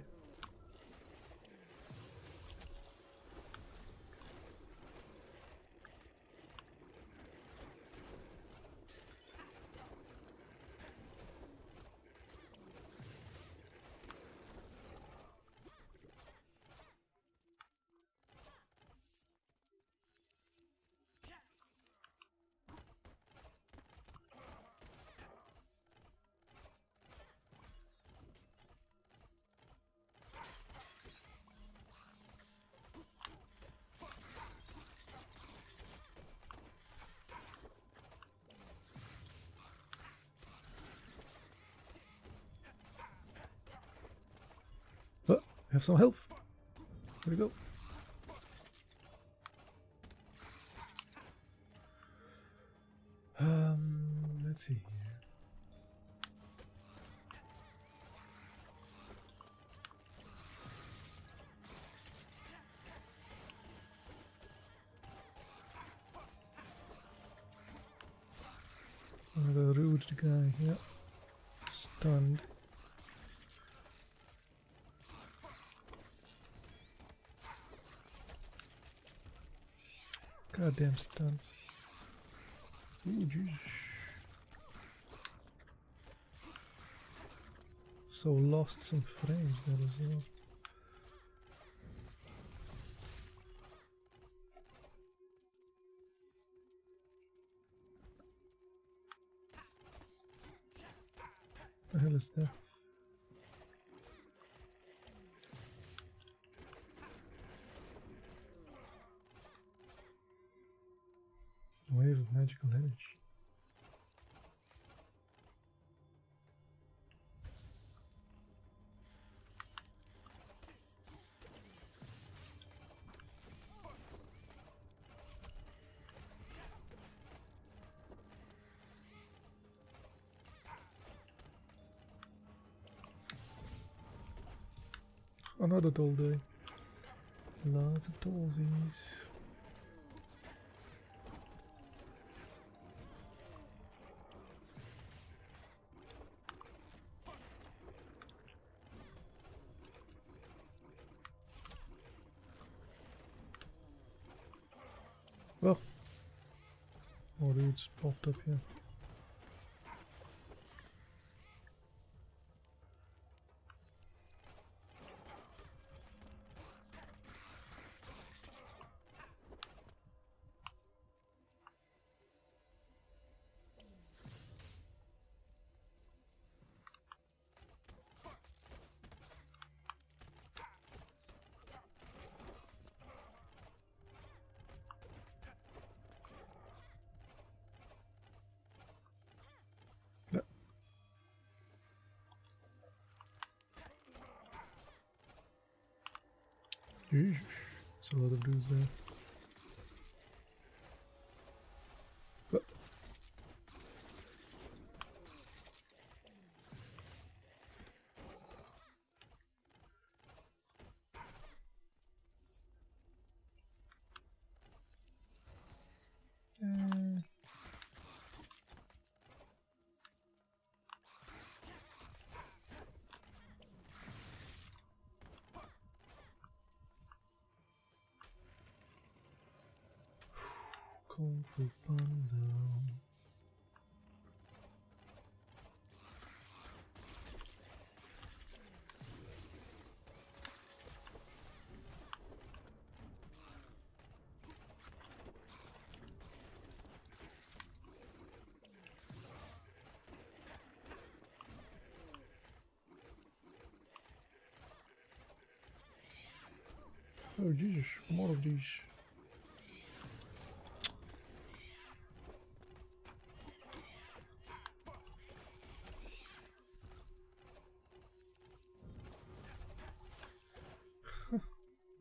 Oh, have some health. There we go. Let's see here. Another rude guy, yeah. Stunned. Goddamn stunts. Ooh, jeez. So lost some frames there as well. What the hell is that? Wave of magical energy. Another toll day. Lots of tollsies. Well, more dudes popped up here. Yeesh. That's a lot of dudes there. But Kung Fu Panda. Oh Jesus, more of these.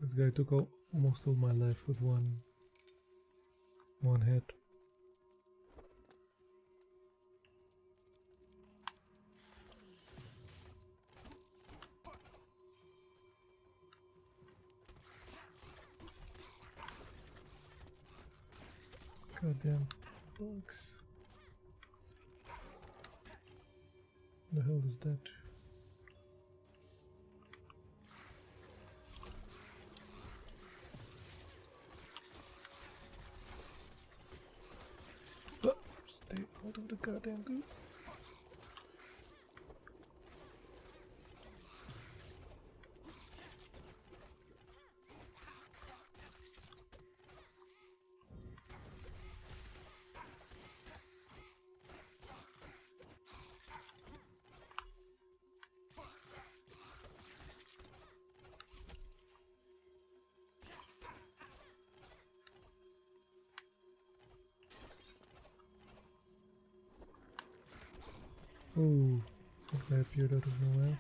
This guy took almost all my life with one hit. Goddamn bugs. The hell is that? Stay out of the goddamn goo. Oh, that guy appeared out of nowhere.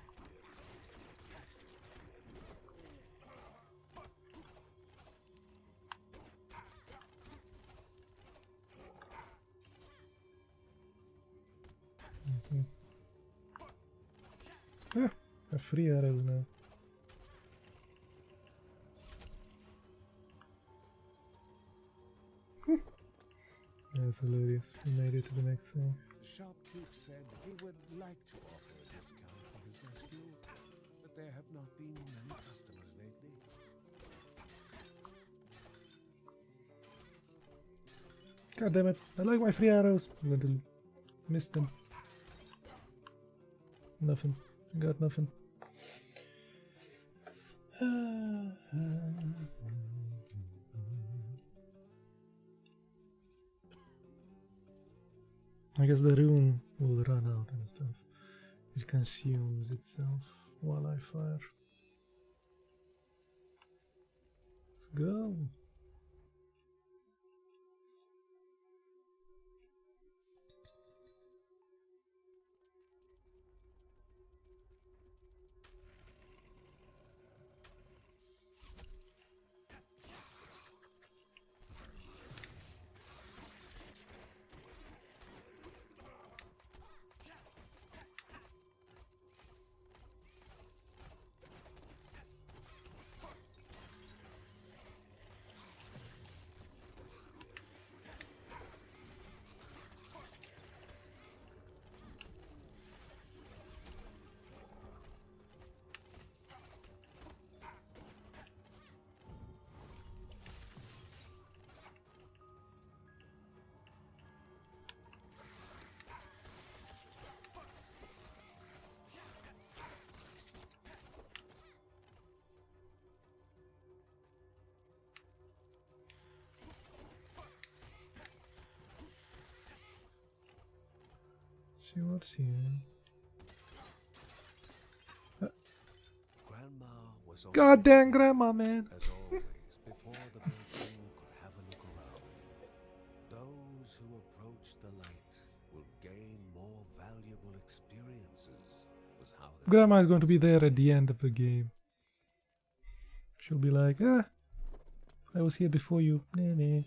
Ah, I have 3 arrows now. That's hilarious. We made it to the next thing. The shopkeep said he would like to offer a discount for his rescue, but there have not been many customers lately. God damn it! I like my 3 arrows. I'm going to miss them. Nothing. Got nothing. I guess the rune will run out and stuff. It consumes itself while I fire. Let's go. See what's here. Grandma was Goddamn grandma, man. as always, before the Bird King could have a look around. Those who approach the light will gain more valuable experiences, was how the Grandma is going to be there at the end of the game. She'll be like, I was here before you. Nah, nah.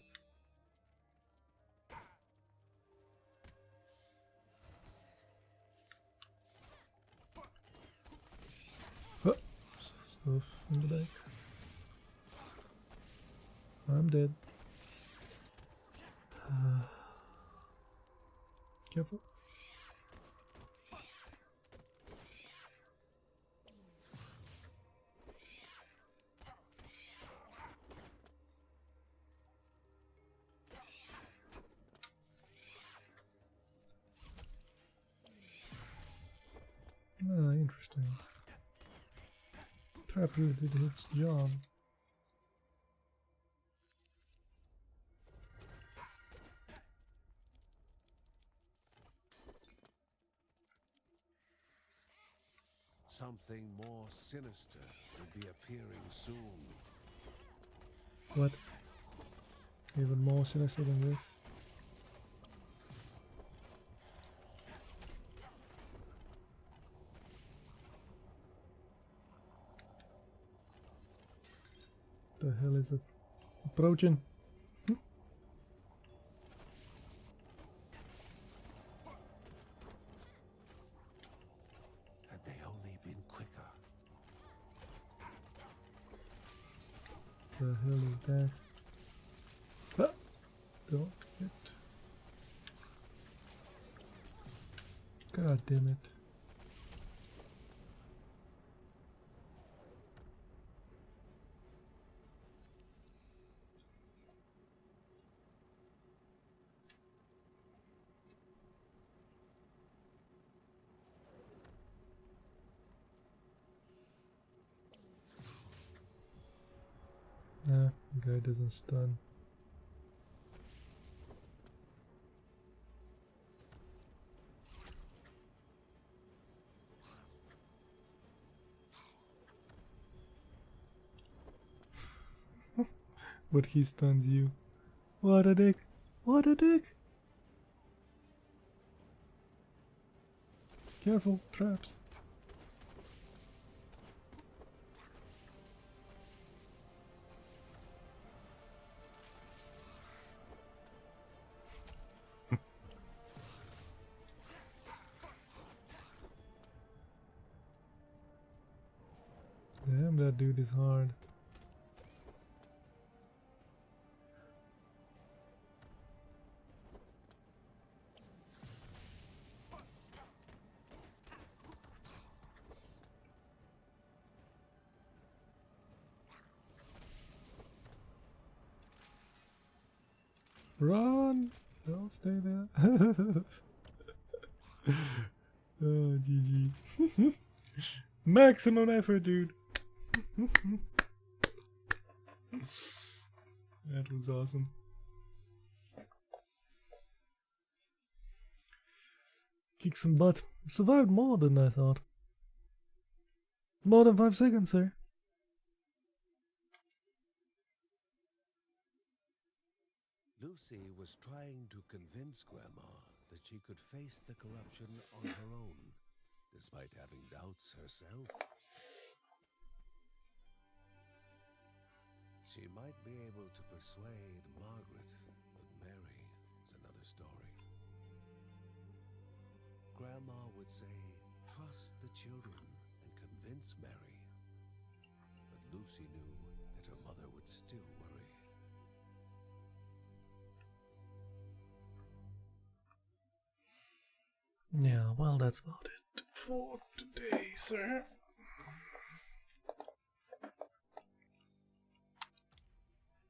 Oh, stuff in the back. I'm dead. Careful. Interesting. Trap really did its job. Something more sinister will be appearing soon. What? Even more sinister than this? hell is it? Approaching. Had they only been quicker. The hell is that? Ah, don't hit. God damn it. Nah, guy doesn't stun. But he stuns you. What a dick! What a dick! Careful, traps. Damn, that dude is hard. Run! Don't stay there. Oh, GG. Maximum effort, dude. That was awesome. Kick some butt. Survived more than I thought. More than 5 seconds, sir. Lucy was trying to convince Grandma that she could face the corruption on her own, despite having doubts herself. She might be able to persuade Margaret, but Mary is another story. Grandma would say, trust the children and convince Mary. But Lucy knew that her mother would still worry. Yeah, well, that's about it for today, sir.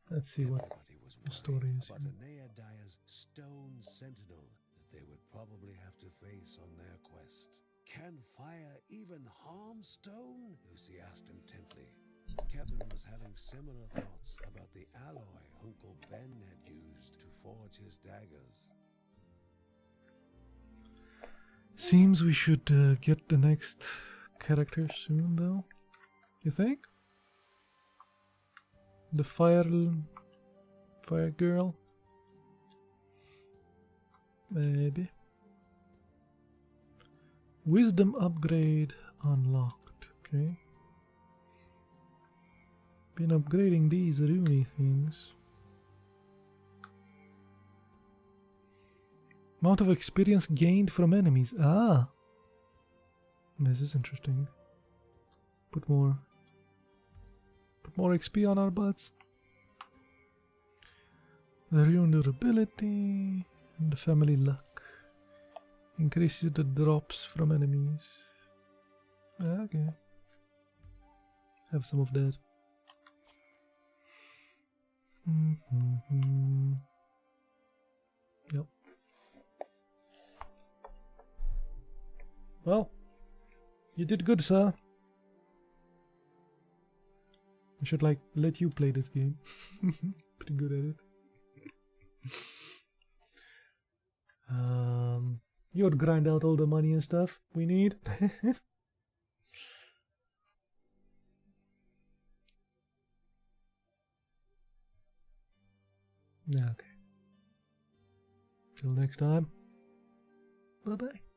Let's see what the story is. About a Nethereads stone sentinel that they would probably have to face on their quest. Can fire even harm stone? Lucy asked intently. Kevin was having similar thoughts about the alloy Uncle Ben had used to forge his daggers. Seems we should get the next character soon, though. You think? The fire girl? Maybe. Wisdom upgrade unlocked. Okay. Been upgrading these rune things. Amount of experience gained from enemies. Ah! This is interesting. Put more XP on our butts. The rune durability and the family luck. Increases the drops from enemies. Okay. Have some of that. Yep. Well, you did good, sir. I should let you play this game. Pretty good at it. You would grind out all the money and stuff we need. Okay. Till next time. Bye bye.